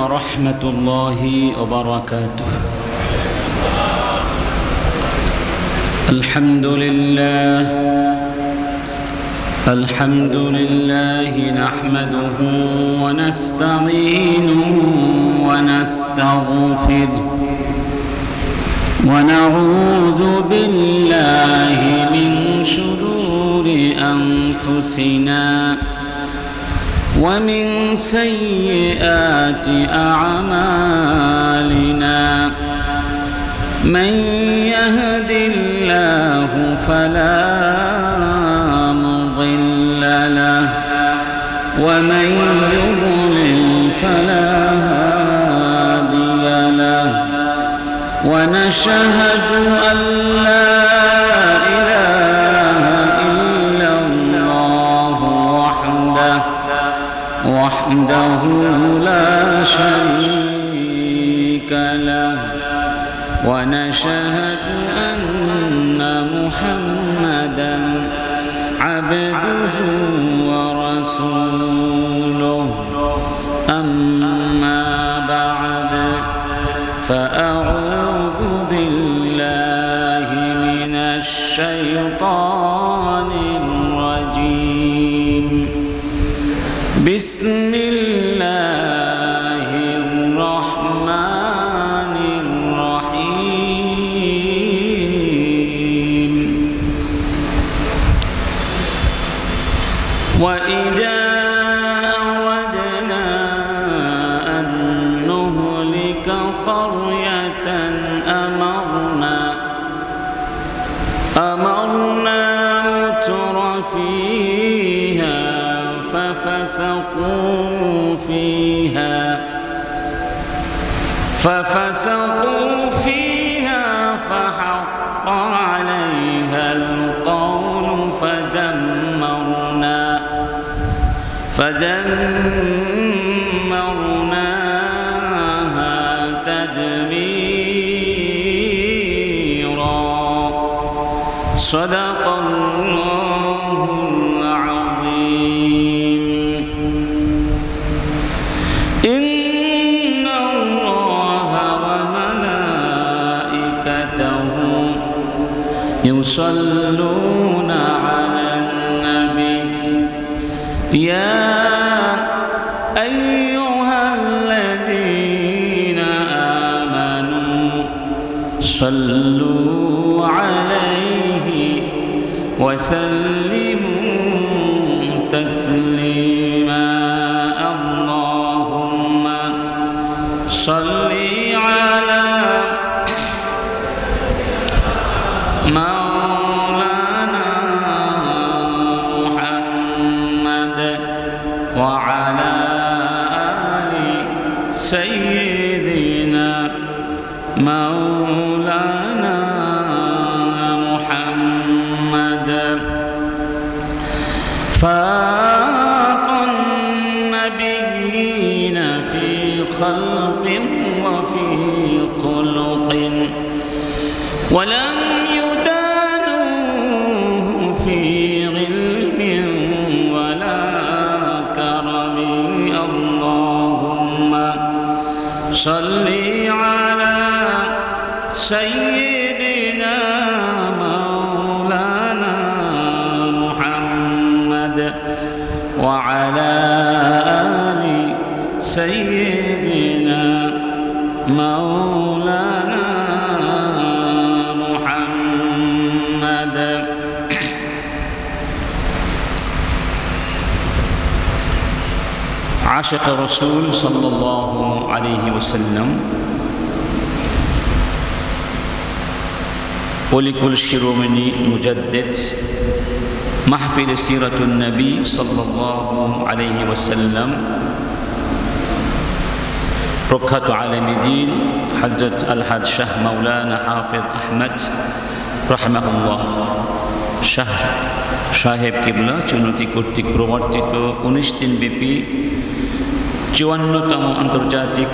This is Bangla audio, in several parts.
ورحمة الله وبركاته. الحمد لله نحمده ونستعينه ونستغفره ونعوذ بالله من شرور أنفسنا ومن سيئات أعمالنا. من يهد الله فلا مضل له ومن يضلل فلا هادي له. ونشهد أن لا إله إلا الله وحده لا شريك له. ونشهد أن محمدًا عبده ورسوله. أما بعد فأعوذ بالله من الشيطان الرجيم. بسم الله الرحمن الرحيم. وإذا أردنا أن نهلك قرية أمرنا متر فيها ففسقوا فيها فحق عليها القول فدمرناها تدميرا. صدق الله العظيم. إن الله وملائكته يصلون على النبي يا أيها الذين آمنوا صلوا عليه وسلموا تسليما. اللهم صل على مولانا محمد وعلى آل سيدنا مولانا محمد. فاق النبيين في خلق وفي خلق ولم يدانوه في علم ولا كرم. اللهم صل على سيدنا مولانا محمد وعلى آل سيدنا مولانا محمد. عاشق الرسول صلى الله عليه وسلم ولكل শিরোমণি মুজাদ্দিদ মাহফিল সিরাতুন নবী সাল্লাল্লাহু আলাইহি ওয়াসাল্লাম প্রখ্যাত আলেমে দ্বীন হযরত আলহাজ শাহ মাওলানা হাফিজ আহমদ রাহিমাহুল্লাহ শাহ সাহেব কিবলা চুনতি কর্তৃক প্রবর্তিত 19 দিন ব্যাপী 54তম আন্তর্জাতিক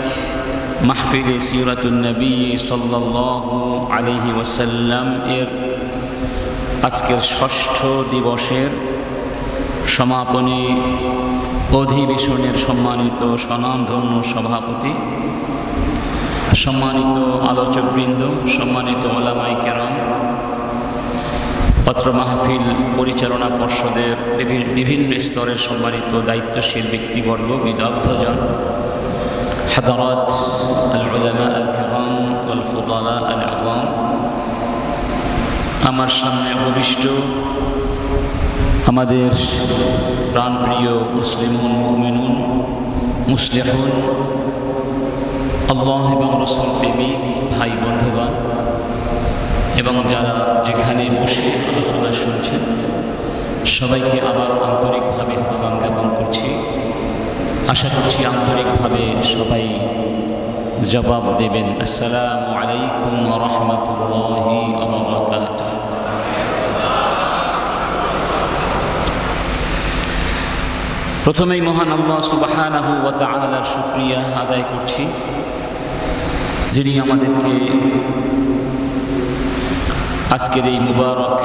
মাহফিলে সিরাতুন নবী সাল্লাল্লাহু আলাইহি ওয়াসাল্লাম এর আজকের ষষ্ঠ দিবসের সমাপনী অধিবেশনের সম্মানিত স্বনামধন্য সভাপতি, সম্মানিত আলোচকবৃন্দ, সম্মানিত ওলামায়ে কেরাম, পত্র মাহফিল পরিচালনা পর্ষদের বিভিন্ন স্তরের সম্মানিত দায়িত্বশীল ব্যক্তিবর্গ, বিদগ্ধজন, হাদারাত আল উলামা আল কিরাম ওয়াল ফুদালা আল আযম, আমার সামনে উপবিষ্ট আমাদের প্রাণপ্রিয় মুসলিমুন মুমিনুন মুসলিহুন আল্লাহ এবং রাসূল প্রেমিক ভাই বন্ধুগণ এবং যারা যেখানে বসে আলোচনা শুনছেন, সবাইকে আবার আন্তরিকভাবে সালাম জ্ঞাপন করছি। আশা করছি আন্তরিকভাবে সবাই জবাব দেবেন। আসসালামু আলাইকুম ওয়া রাহমাতুল্লাহি ওয়া বারাকাতুহু। প্রথমেই মহান আল্লাহ সুবহানাহু ওয়া তাআলার শুকরিয়া আদায় করছি, যিনি আমাদেরকে আজকের এই মুবারক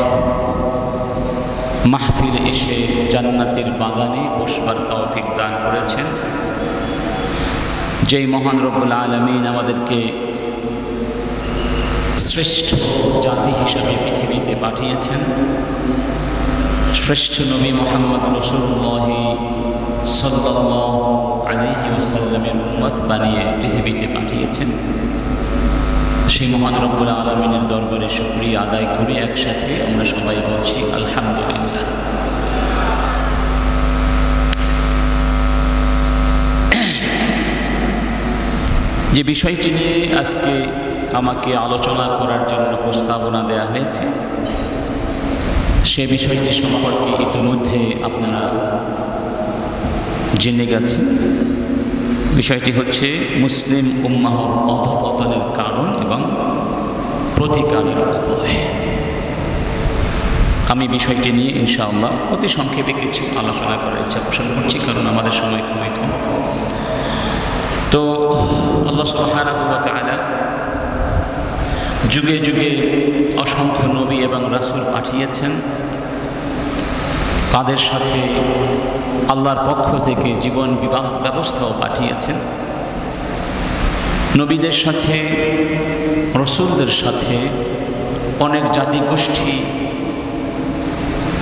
মাহফিলে এসে জান্নাতের বাগানে বসবার তৌফিক দান করেছেন। যেই মহান রব্বুল আলামিন আমাদেরকে শ্রেষ্ঠ জাতি হিসাবে পৃথিবীতে পাঠিয়েছেন, শ্রেষ্ঠ নবী মুহাম্মদ রাসূলুল্লাহ সাল্লাল্লাহু আলাইহি ওয়াসাল্লামের উম্মত বানিয়ে পৃথিবীতে পাঠিয়েছেন, সেই মহান রব্বুল আলামিনের দরবারে শুকরিয়া আদায় করে একসাথে আমরা সবাই বলছি আলহামদুলিল্লাহ। যে বিষয়টি নিয়ে আজকে আমাকে আলোচনা করার জন্য প্রস্তাবনা দেওয়া হয়েছে, সে বিষয়টি সম্পর্কে ইতিমধ্যে আপনারা জেনে গেছেন। বিষয়টি হচ্ছে মুসলিম উম্মাহর অধঃপতনের কারণ এবং প্রতিকারের উপায়। আমি বিষয়টি নিয়ে ইনশাআল্লাহ অতি সংক্ষেপে কিছু আলোচনা করার ইচ্ছা পোষণ করছি, কারণ আমাদের সময় খুবই কম। তো আল্লাহ সুবহানাহু ওয়া তাআলা যুগে যুগে অসংখ্য নবী এবং রাসূল পাঠিয়েছেন, তাদের সাথে আল্লাহর পক্ষ থেকে জীবন বিবাহ ব্যবস্থাও পাঠিয়েছেন। নবীদের সাথে রাসূলদের সাথে অনেক জাতিগোষ্ঠী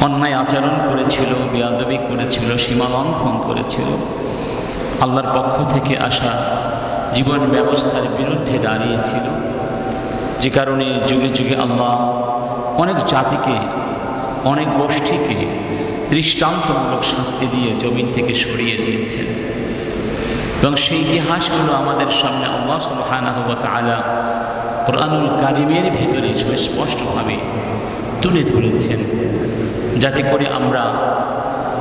অন্যায় আচরণ করেছিল, বেয়াদবি করেছিল, সীমালঙ্ঘন করেছিল। আল্লাহর পক্ষ থেকে আসা জীবন ব্যবস্থার বিরুদ্ধে দাঁড়িয়েছিল, যে কারণে যুগে যুগে আল্লাহ অনেক জাতিকে, অনেক গোষ্ঠীকে দৃষ্টান্তমূলক শাস্তি দিয়ে জমিন থেকে সরিয়ে দিয়েছেন। এবং সেই ইতিহাসগুলো আমাদের সামনে আল্লাহ সুবহানাহু ওয়া তাআলা কুরআনুল কারীমের ভিতরে সুস্পষ্টভাবে তুলে ধরেছেন, যাতে করে আমরা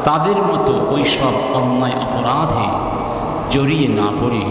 তাদের মতো ওই সব অন্যায় অপরাধে জড়িয়ে না পড়ি।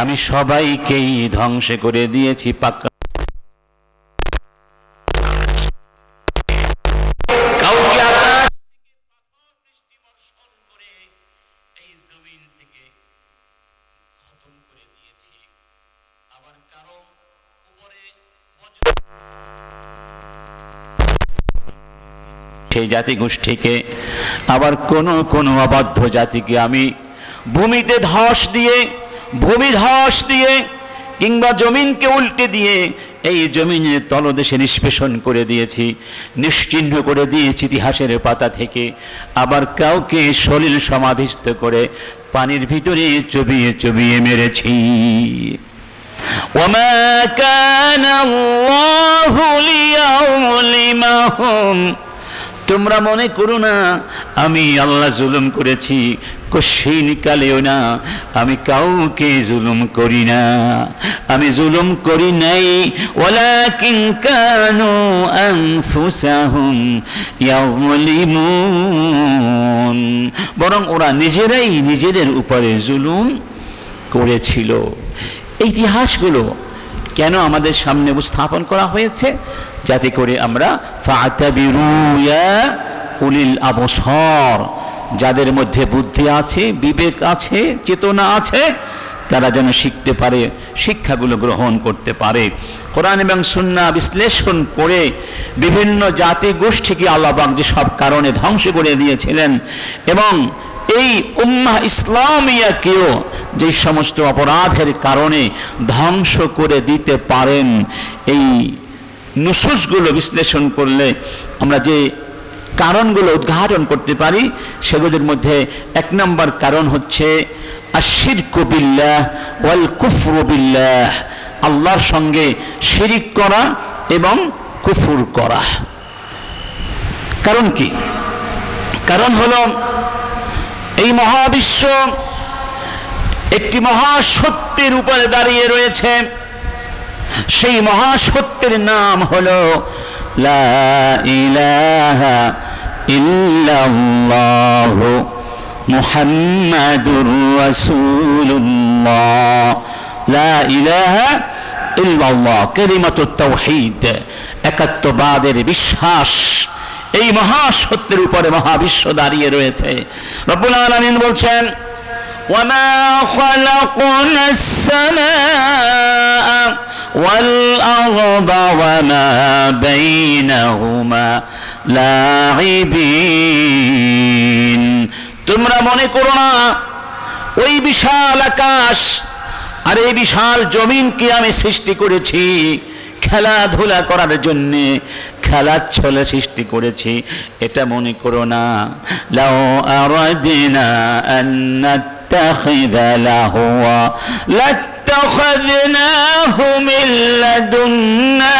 আমি সবাইকেই ধ্বংস করে দিয়েছি পাক্কা। কাউকে আকাশ থেকে পাথর বৃষ্টি বর্ষণ করে এই জমিন থেকে খতম করে দিয়েছি, আবার কারো উপরে সেই জাতিগোষ্ঠীকে, আবার কোন অবাধ্য জাতিকে আমি ভূমিতে ধস দিয়ে, ভূমি ধস দিয়ে কিংবা জমিনকে উল্টে দিয়ে এই জমিনের তলদেশে নিষ্পেষণ করে দিয়েছি, নিশ্চিহ্ন করে দিয়েছি ইতিহাসের পাতা থেকে। আবার কাউকে সলিল সমাধিস্থ করে পানির ভিতরে চুবিয়ে চুবিয়ে মেরেছি। ওয়ামা কানা আল্লাহু লিয়াযলিমাহুম, তোমরা মনে করো না আমি আল্লাহ জুলুম করেছি, কশিন কালেও না, আমি কাউকে জুলুম করি না, আমি জুলুম করি নাই। ওয়ালাকিন কানু আনফুসাহুম ইয়াযলিমুন, বরং ওরা নিজেরাই নিজেদের উপরে জুলুম করেছিল। এই ইতিহাসগুলো কেন আমাদের সামনে উপস্থাপন করা হয়েছে? যাতে করে আমরা ফাতাবিরু ইয়া উলিল আবসার, যাদের মধ্যে বুদ্ধি আছে, বিবেক আছে, চেতনা আছে, তারা যেন শিখতে পারে, শিক্ষাগুলো গ্রহণ করতে পারে। কোরআন এবং সুন্নাহ বিশ্লেষণ করে বিভিন্ন জাতি গোষ্ঠীকে আল্লাহ পাক যে সব কারণে ধ্বংস করে দিয়েছিলেন, এবং এই উম্মাহ ইসলামিয়াকেও যে সমস্ত অপরাধের কারণে ধ্বংস করে দিতে পারেন, এই নুসুসগুলো বিশ্লেষণ করলে আমরা যে কারণগুলো উদ্ঘাটন করতে পারি, সেগুলোর মধ্যে এক নম্বর কারণ হচ্ছে আশিরকু বিল্লাহ ওয়াল কুফরু বিল্লাহ, আল্লাহর সঙ্গে শিরিক করা এবং কুফর করা। কারণ কি? কারণ হলো এই মহাবিশ্ব একটি মহাসত্যের উপরে দাঁড়িয়ে রয়েছে। সেই মহাসত্যের নাম হলো লা ইলাহা ইল্লাল্লাহু মুহাম্মাদুর রাসূলুল্লাহ। লা ইলাহা ইল্লাল্লাহ, কালিমাতুত তাওহীদ, একাত্মবাদের বিশ্বাস। এই মহাসত্যের উপরে মহাবিশ্ব দাঁড়িয়ে রয়েছে। রব্বুল আলামিন বলছেন, ওয়ামা খালাকনাস সামাআ ওয়াল আরদা ওয়ামা বাইনাহুমা লাঈবিন। তোমরা মনে করো না ওই বিশাল আকাশ আর এই বিশাল জমিনকে আমি সৃষ্টি করেছি খেলাধুলা করার জন্যে, খেলার ছলে সৃষ্টি করেছি, এটা মনে করো না। লাউ আরাদনা আন নাত্তাখিযা লাহওয়া লাত্তাখাযনাহু মিন লাদুন্না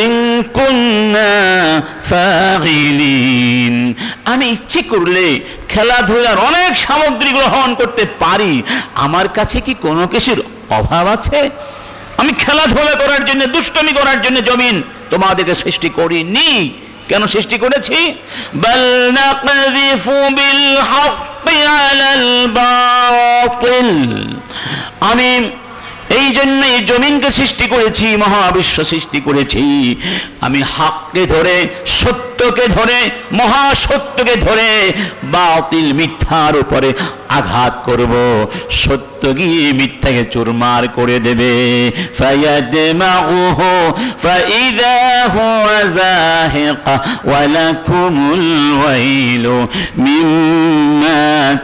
ইন কুন্না ফাগিলিন। আমি ইচ্ছে করলে খেলাধুলার অনেক সামগ্রী গ্রহণ করতে পারি, আমার কাছে কি কোনো কিছুর অভাব আছে? আমি খেলাধুলা করার জন্য, দুষ্টমি করার জন্য জমিন তোমাদেরকে সৃষ্টি করিনি। কেন সৃষ্টি করেছি? বাল নাকযিফু বিল হাক্কি আলাল বাতিল, আমি এই জন্যই জমিনকে সৃষ্টি করেছি, মহাবিশ্ব সৃষ্টি করেছি। আমি হককে ধরে, সত্যকে ধরে, মহাসত্যকে ধরে বাতিল মিথ্যার উপরে আঘাত করব। সত্য গিয়ে মিথ্যাকে চুরমার করে দেবে। ফায়াদমাউহু ফাইযা হুয়া যাহিক ওয়া লাকুমুল ওয়াইলু মিম্মা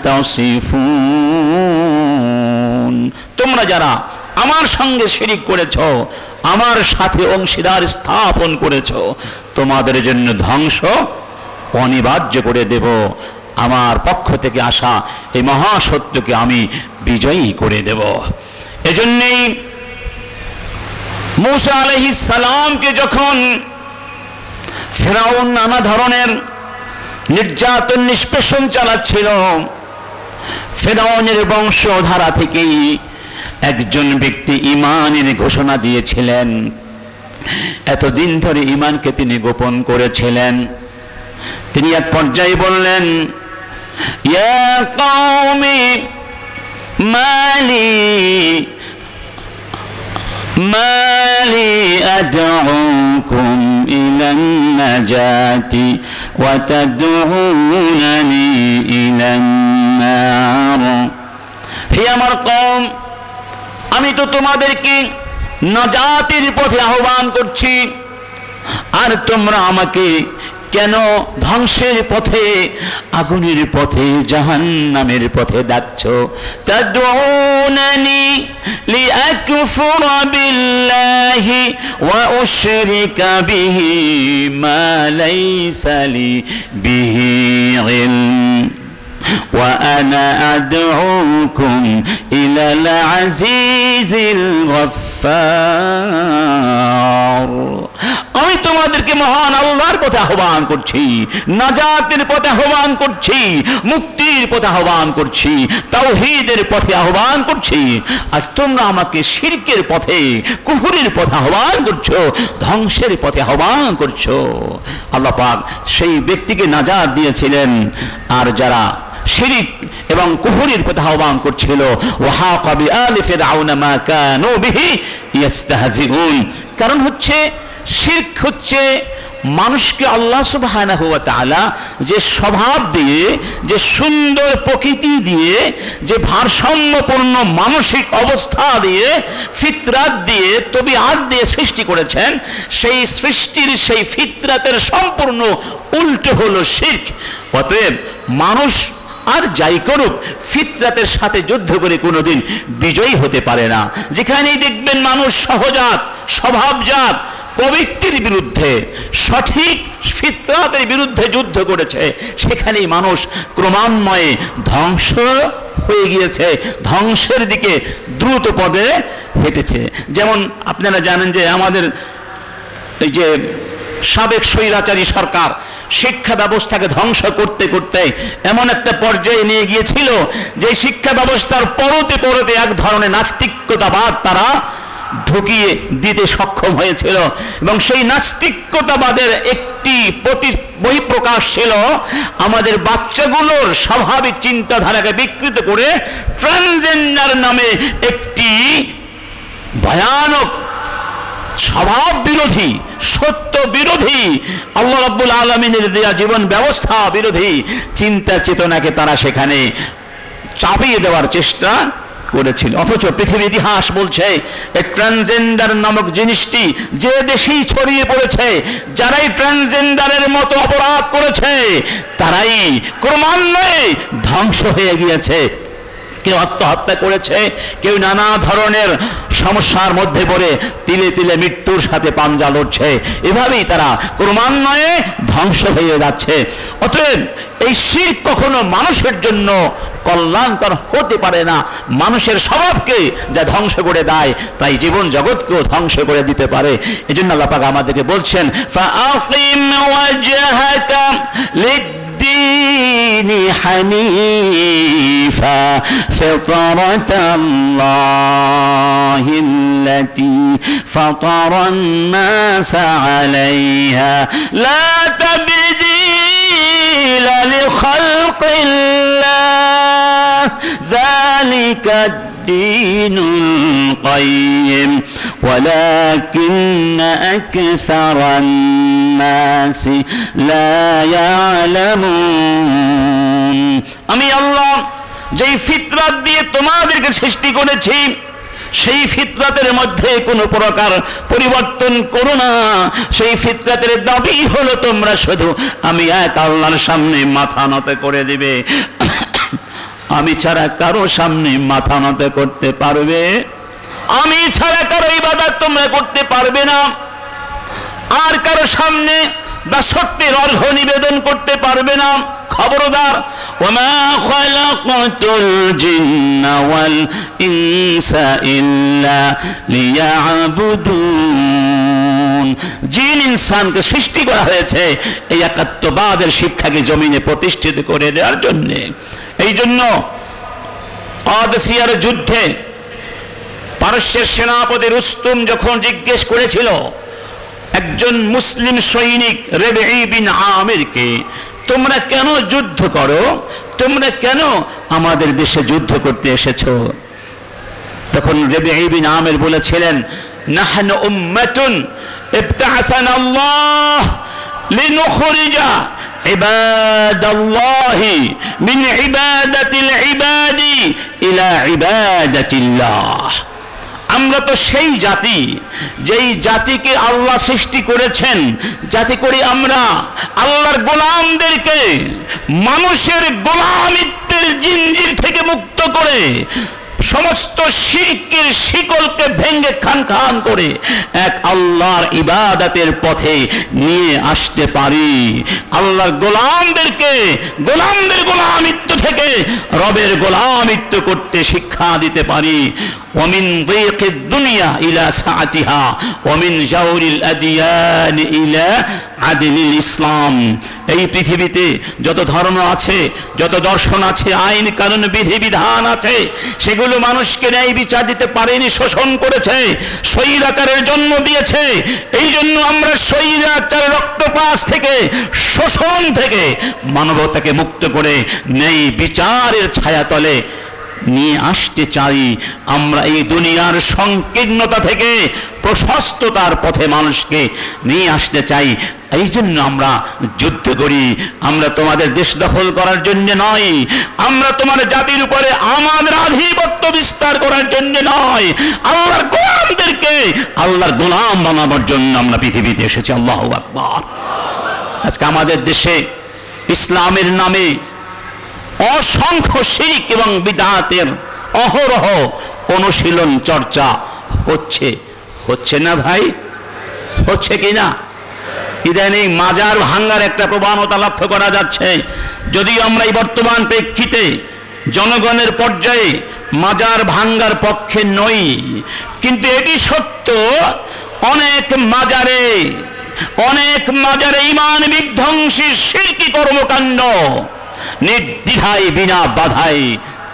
তাসিফুন। তোমরা যারা আমার সঙ্গে শিরিক করেছ, আমার সাথে অংশীদার স্থাপন করেছ, তোমাদের জন্য ধ্বংস অনিবার্য করে দেব। আমার পক্ষ থেকে আসা এই মহাসত্যকে আমি বিজয়ী করে দেব। এজন্যই মূসা আলাইহিস সালামকে যখন ফিরআউন নানা ধরনের নির্যাতন নিষ্পেষণ চালাচ্ছিল, ফিরআউনের বংশধারা থেকেই একজন ব্যক্তি ঈমানের ঘোষণা দিয়েছিলেন। এতদিন ধরে ঈমানকে তিনি গোপন করেছিলেন। তিনি এক পর্যায়ে বললেন, ইয়া কওমি মালি আদউকুম ইলান নাজাতি ওয়া তাদউনানি ইলান নার। হে আমার কওম, আমি তো তোমাদেরকে নাজাতের পথে আহ্বান করছি, আর তোমরা আমাকে কেন ধ্বংসের পথে, আগুনের পথে, জাহান্নামের পথে ডাকছো? তাদউনানি تدعونني لأكفر بالله وأشرك به ما ليس لي به علم وأنا أدعوكم إلى العزيز الغفار আমি তোমাদেরকে মহান আল্লাহর পথে আহ্বান করছি, নাজাতের পথে আহ্বান করছি, মুক্তির পথে আহ্বান করছি, তাওহীদের পথে আহ্বান করছি, আর তোমরা আমাকে শিরকের পথে, কুফরের পথে আহ্বান করছো, ধ্বংসের পথে আহ্বান করছো। আল্লাহ পাক সেই ব্যক্তিকে নাজাত দিয়েছিলেন, আর যারা শিরক এবং কুফরের পথে আহ্বান করছিল ওয়াহাকা বিআলি ফিরআউনা মা কানু বিহি ইস্তাহজিউন। কারণ হচ্ছে শিরক হচ্ছে মানুষকে আল্লাহ সুবহানাহু ওয়া তাআলা যে স্বভাব দিয়ে, যে সুন্দর প্রকৃতি দিয়ে, যে ভারসাম্যপূর্ণ মানসিক অবস্থা দিয়ে, ফিতরাত দিয়ে, তবিআত দিয়ে সৃষ্টি করেছেন, সেই সৃষ্টির সেই ফিতরাতের সম্পূর্ণ উল্টো হলো শিরক। অতএব মানুষ আর যাই করুক ফিতরাতের সাথে যুদ্ধ করে কোনোদিন বিজয়ী হতে পারে না। যেখানেই দেখবেন মানুষ সহজাত, স্বভাবজাত প্রবৃত্তির বিরুদ্ধে, সঠিক ফিতরাতের বিরুদ্ধে যুদ্ধ করেছে, সেখানেই মানুষ ক্রমান্বয়ে ধ্বংস হয়ে গিয়েছে, ধ্বংসের দিকে দ্রুত পদে হেঁটেছে। যেমন আপনারা জানেন যে আমাদের এই যে সাবেক স্বৈরাচারী সরকার শিক্ষা ব্যবস্থাকে ধ্বংস করতে করতে এমন একটা পর্যায়ে নিয়ে গিয়েছিল যে শিক্ষা ব্যবস্থার পরতে পরতে এক ধরনের নাস্তিকতাবাদ তারা ঢুকিয়ে দিতে সক্ষম হয়েছিল, এবং সেই নাস্তিকতাবাদের একটি বহিঃপ্রকাশ ছিল আমাদের বাচ্চাগুলোর স্বাভাবিক চিন্তাধারাকে বিকৃত করে ট্রান্সজেন্ডার নামে একটি ভয়ানক স্বভাব বিরোধী, সত্য বিরোধী, আল্লাহ রাব্বুল আলামিনের দেয়া জীবন ব্যবস্থা বিরোধী চিন্তা চেতনাকে তারা সেখানে চাপিয়ে দেওয়ার চেষ্টা করেছিল। অথচ পৃথিবীর ইতিহাস বলছে এই ট্রান্সজেন্ডার নামক জিনিসটি যে দেশেই ছড়িয়ে পড়েছে, যারাই ট্রান্সজেন্ডারের মতো অপরাধ করেছে তারাই ক্রমান্বয়ে ধ্বংস হয়ে গিয়েছে। কেউ আত্মহত্যা করেছে, কেউ নানা ধরনের সমস্যার মধ্যে পড়ে তিলে তিলে মৃত্যুর সাথে পাঞ্জা লড়ছে। এভাবেই তারা ক্রমান্বয়ে ধ্বংস হয়ে যাচ্ছে। অতএব এই শিরক কখনো মানুষের জন্য কল্যাণকর হতে পারে না। মানুষের স্বভাবকে যা ধ্বংস করে দেয়, তাই জীবন জগৎকেও ধ্বংস করে দিতে পারে। এই জন্য আল্লাহ পাক আমাদেরকে বলছেন ফাআকিম ওয়াজহাকা للدين حنيفا فطرة الله التي فطر الناس عليها لا تبديل لخلق الله ذلك الدين القيم ولكن أكثر الناس لا يعلمون। আমি আল্লাহ যেই ফিতরাত দিয়ে তোমাদেরকে সৃষ্টি করেছি, সেই ফিতরাতের মধ্যে কোনো প্রকার পরিবর্তন করো না। সেই ফিতরাতের দাবি হলো তোমরা শুধু আমি এক আল্লাহর সামনে মাথা নত করে দিবে। আমি ছাড়া কারো সামনে মাথা নত করতে পারবে? আমি ছাড়া কারো ইবাদত তোমরা করতে পারবে না, আর কারো সামনে দাসত্বের অর্ঘ্য নিবেদন করতে পারবে না। খবরদার, ওমা খালাকাতুল জিন্না ওয়াল ইনসা ইল্লা লিয়াবুদুন। জিন ইনসানকে সৃষ্টি করা হয়েছে এই একাত্মবাদের শিক্ষাকে জমিনে প্রতিষ্ঠিত করে দেওয়ার জন্য। এই জন্য কাদেসিয়ার যুদ্ধে পারস্যের সেনাপতি রুস্তম যখন জিজ্ঞেস করেছিল একজন মুসলিম সৈনিক রেবিঈ বিন আমিরকে, তোমরা কেন যুদ্ধ করো, তোমরা কেন আমাদের দেশে যুদ্ধ করতে এসেছো? তখন রেবিঈ বিন আমির বলেছিলেন, নাহনু উম্মাতুন ইবতাআসানা আল্লাহ লিনুখরিজা ইবাদাল্লাহি মিন ইবাদাতিল ইবাদি ইলা ইবাদাতিল্লাহ। আমরা তো সেই জাতি, যেই জাতিকে আল্লাহ সৃষ্টি করেছেন যাতে করে আমরা আল্লাহর গোলামদেরকে মানুষের গোলামিত্বের জিনজির থেকে মুক্ত করে সমস্ত শিরকের শিকলকে ভেঙে খান খান করে এক আল্লাহর ইবাদতের পথে নিয়ে আসতে পারি, আল্লাহর গোলামদেরকে গোলামদের গোলামিত্ব থেকে রবের গোলামিত্ব করতে শিক্ষা দিতে পারি। ওমিন দিকিদ দুনিয়া ইলা সাআতিহা ওমিন জাওরিল আদিয়ান ইলা আদিলিল ইসলাম। এই পৃথিবীতে যত ধর্ম আছে, যত দর্শন আছে, আইন কানুন বিধি বিধান আছে, সেগুলো মানুষকে ন্যায় বিচার দিতে পারেনি, শোষণ করেছে, স্বৈরাচারের জন্ম দিয়েছে। এই জন্য আমরা স্বৈরাচার রক্তপাত থেকে, শোষণ থেকে মানবতাকে মুক্ত করে ন্যায় বিচারের ছায়াতলে নিয়ে আসতে চাই। আমরা এই দুনিয়ার সংকীর্ণতা থেকে প্রশস্ততার পথে মানুষকে নিয়ে আসতে চাই। এই জন্য আমরা যুদ্ধ করি। আমরা তোমাদের দেশ দখল করার জন্য নয়, আমরা তোমার জাতির উপরে আমাদের আধিপত্য বিস্তার করার জন্য নয়, আল্লাহর গোলামদেরকে আল্লাহর গোলাম বানাবার জন্য আমরা পৃথিবীতে এসেছি। আল্লাহু আকবার। আজকে আমাদের দেশে ইসলামের নামে অসংখ্য শিরক এবং বিদআতের অহরহ অনুশীলন চর্চা হচ্ছে না ভাই? হচ্ছে কি না? ইদানিং মাজার ভাঙ্গার একটা প্রবণতা লক্ষ্য করা যাচ্ছে। যদিও আমরা এই বর্তমান প্রেক্ষিতে জনগণের পর্যায়ে মাজার ভাঙ্গার পক্ষে নই, কিন্তু এটি সত্য, অনেক মাজারে ঈমান বিধ্বংসী শিরকি কর্মকাণ্ড নির্দ্বিধায় বিনা বাধায়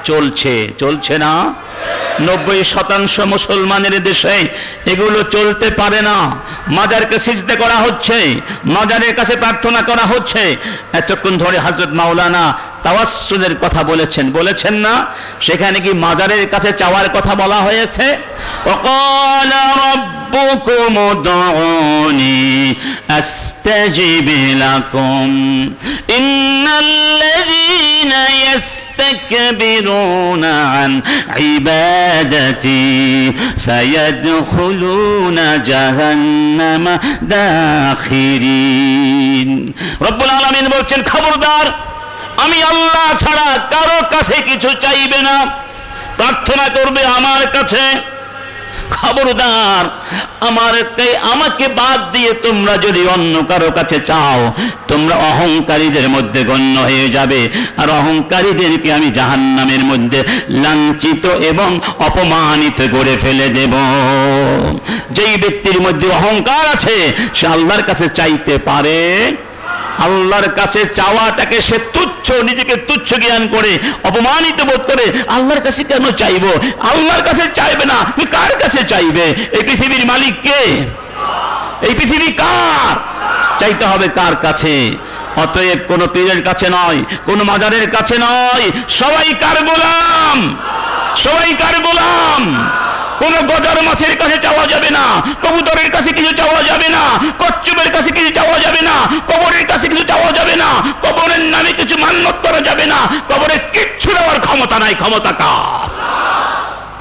চলছে না? 90% মুসলমানের দেশে এগুলো চলতে পারে না। মাজারকে সিজদা করা হচ্ছে, মাজারের কাছে প্রার্থনা করা হচ্ছে। এতক্ষণ ধরে হযরত মাওলানা তাওয়াসসুলের কথা বলেছেন না? সেখানে কি মাজারের কাছে চাওয়ার কথা বলা হয়েছে? ওয়াকালা রাব্বুকুম উদউনি আস্তাজিব লাকুম ইন্নাল্লাযীনা ইয়াস্তাকবিরুনা আন ইবাদাতি সায়াদখুলুনা জাহান্নামা দাখিরিন। রব্বুল আলামিন বলছেন, খবরদার, আমি আল্লাহ ছাড়া কারো কাছে কিছু চাইবে না, প্রার্থনা করবে আমার কাছে। খবরদার, আমাকে বাদ দিয়ে তোমরা যদি অন্য কারো কাছে চাও, তোমরা অহংকারীদের মধ্যে গণ্য হয়ে যাবে, আর অহংকারীদেরকে আমি জাহান্নামের মধ্যে লাঞ্ছিত এবং অপমানিত করে ফেলে দেব। যেই ব্যক্তির মধ্যে অহংকার আছে সে আল্লাহর কাছে চাইতে পারে? আল্লাহর কাছে চাওয়াটাকে সে তুচ্ছ, নিজেকে তুচ্ছ জ্ঞান করে, অপমানিত বোধ করে আল্লাহর কাছে কেন চাইবো? আল্লাহর কাছে চাইবে না, কার কাছে চাইবে? এই পৃথিবীর মালিক কে? এই পৃথিবী কার? চাইতে হবে কার কাছে? অতএব কোনো পীরের কাছে নয়, কোনো মাজারের কাছে নয়, সবাই কার গোলাম, সবাই কার গোলাম। কোন গজার মাছের কাছে চাওয়া যাবে না, কবুতরের কাছে কিছু চাওয়া যাবে না, কচ্ছপের কাছে কিছু চাওয়া যাবে না, কবরের কাছে কিছু চাওয়া যাবে না, কবরের নামে কিছু মান্যত করা যাবে না, কবরে কিচ্ছু দেওয়ার ক্ষমতা নাই। ক্ষমতা কার?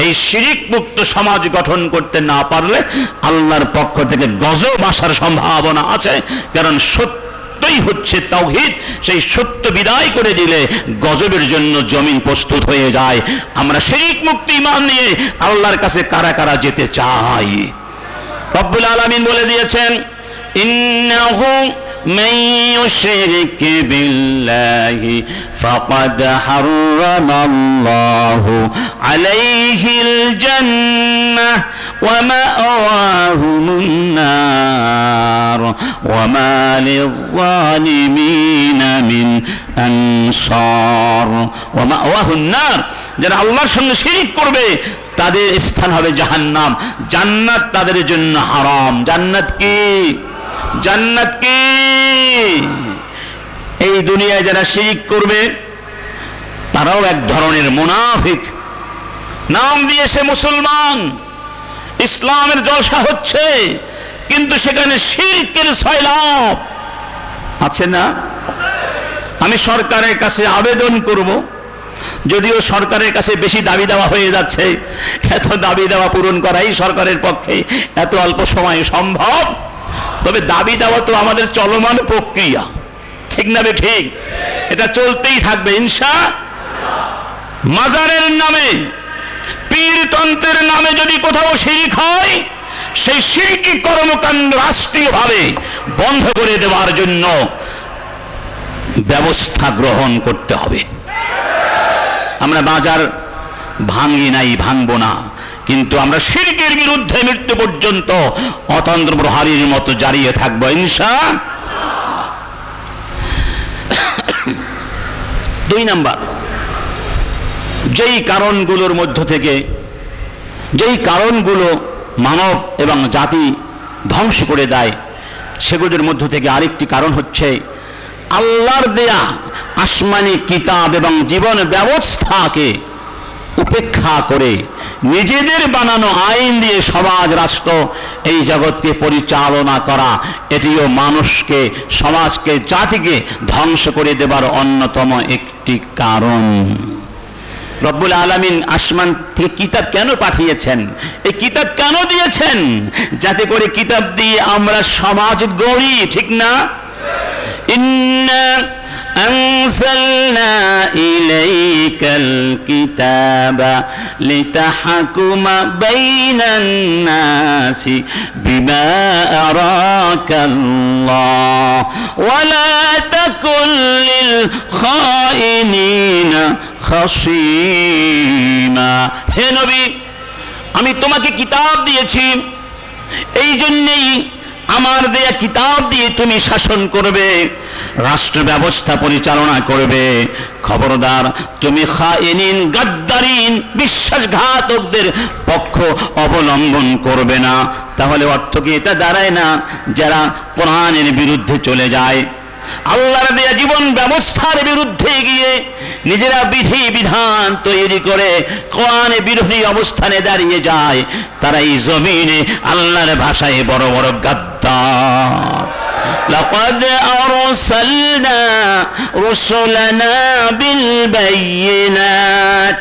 এই শিরিক মুক্ত সমাজ গঠন করতে না পারলে আল্লাহর পক্ষ থেকে গজব আসার সম্ভাবনা আছে। কারণ সত্যই হচ্ছে তাওহীদ, সেই সত্য বিদায় করে দিলে গজবের জন্য জমিন প্রস্তুত হয়ে যায়। আমরা শিরিক মুক্ত ঈমান নিয়ে আল্লাহর কাছে কারা কারা যেতে চাই? রব্বুল আলামিন বলে দিয়েছেন, ইন্নাহু মান ইউশরিক বিল্লাহি ফাকাদ হারামাল্লাহু আলাইহিল জান্নাহ ওয়া মাআওয়াহুমুন নার ওয়া মা লিয-যালিমিনা মিন আনসার ওয়া মাআওয়াহুন নার। যারা আল্লাহর সঙ্গে শিরিক করবে তাদের স্থান হবে জাহান্নাম, জান্নাত তাদের জন্য হারাম। জান্নাত কি? জান্নাত কি? এই দুনিয়ায় যারা শিরিক করবে তারাও এক ধরনের মুনাফিক, নাম দিয়েছে মুসলমান, ইসলামের জলসা হচ্ছে, কিন্তু সেখানে শিরকের সয়লাব আছে না? আমি সরকারের কাছে আবেদন করব, যদিও সরকারের কাছে বেশি দাবি দেওয়া হয়ে যাচ্ছে, এত দাবি দেওয়া পূরণ করাই সরকারের পক্ষে এত অল্প সময়ে সম্ভব। তবে দাবি দেওয়া তো আমাদের চলমান প্রক্রিয়া, ঠিক না? ঠিক, এটা চলতেই থাকবে ইনশাআল্লাহ। মাজারের নামে পীরতন্ত্রের নামে যদি কোথাও শিরক হয়, সেই শিরকি কর্মকাণ্ড রাষ্ট্রীয়ভাবে বন্ধ করে দেওয়ার জন্য ব্যবস্থা গ্রহণ করতে হবে। আমরা বাজার ভাঙি নাই, ভাঙবো না, কিন্তু আমরা শিরকের বিরুদ্ধে মৃত্যু পর্যন্ত অতন্ত্র প্রহারীর মতো জারিয়ে থাকবো ইনশাআল্লাহ। 2 নাম্বার, যেই কারণগুলোর মধ্য থেকে, যেই কারণগুলো মানব এবং জাতি ধ্বংস করে দেয়, সেগুলোর মধ্য থেকে আরেকটি কারণ হচ্ছে আল্লাহর দেয়া আসমানি কিতাব এবং জীবন ব্যবস্থাকে উপেক্ষা করে নিজেদের বানানো আইন দিয়ে সমাজ, রাষ্ট্র, এই জগৎকে পরিচালনা করা, এটিও মানুষকে, সমাজকে, জাতিকে ধ্বংস করে দেবার অন্যতম একটি কারণ। রব্বুল আলামিন আসমান থেকে কিতাব কেন পাঠিয়েছেন? এই কিতাব কেন দিয়েছেন? যাতে করে কিতাব দিয়ে আমরা সমাজ গড়ি, ঠিক না? ইন্না أنزلنا إليك الكتاب لتحكم بين الناس بما أراك الله ولا تكن للخائنين خصيما। হে নবী, আমি তোমাকে কিতাব দিয়েছি, এই জন্যই আমার দেয়া কিতাব দিয়ে তুমি শাসন করবে, রাষ্ট্র ব্যবস্থা পরিচালনা করবে। খবরদার, তুমি খায়েনিন, গাদ্দারিন, বিশ্বাসঘাতকদের পক্ষ অবলম্বন করবে না। তাহলে অর্থ কি? এটা দাঁড়ায় না যারা কোরআনের বিরুদ্ধে চলে যায়, আল্লাহর দেয়া জীবন ব্যবস্থার বিরুদ্ধে গিয়ে নিজেরা বিধি বিধান তৈরি করে কোরআনের বিরোধী অবস্থানে দাঁড়িয়ে যায়, তারা এই জমিনে আল্লাহর ভাষায় বড় বড় গাদ্দার। لقد أرسلنا رسلنا بالبينات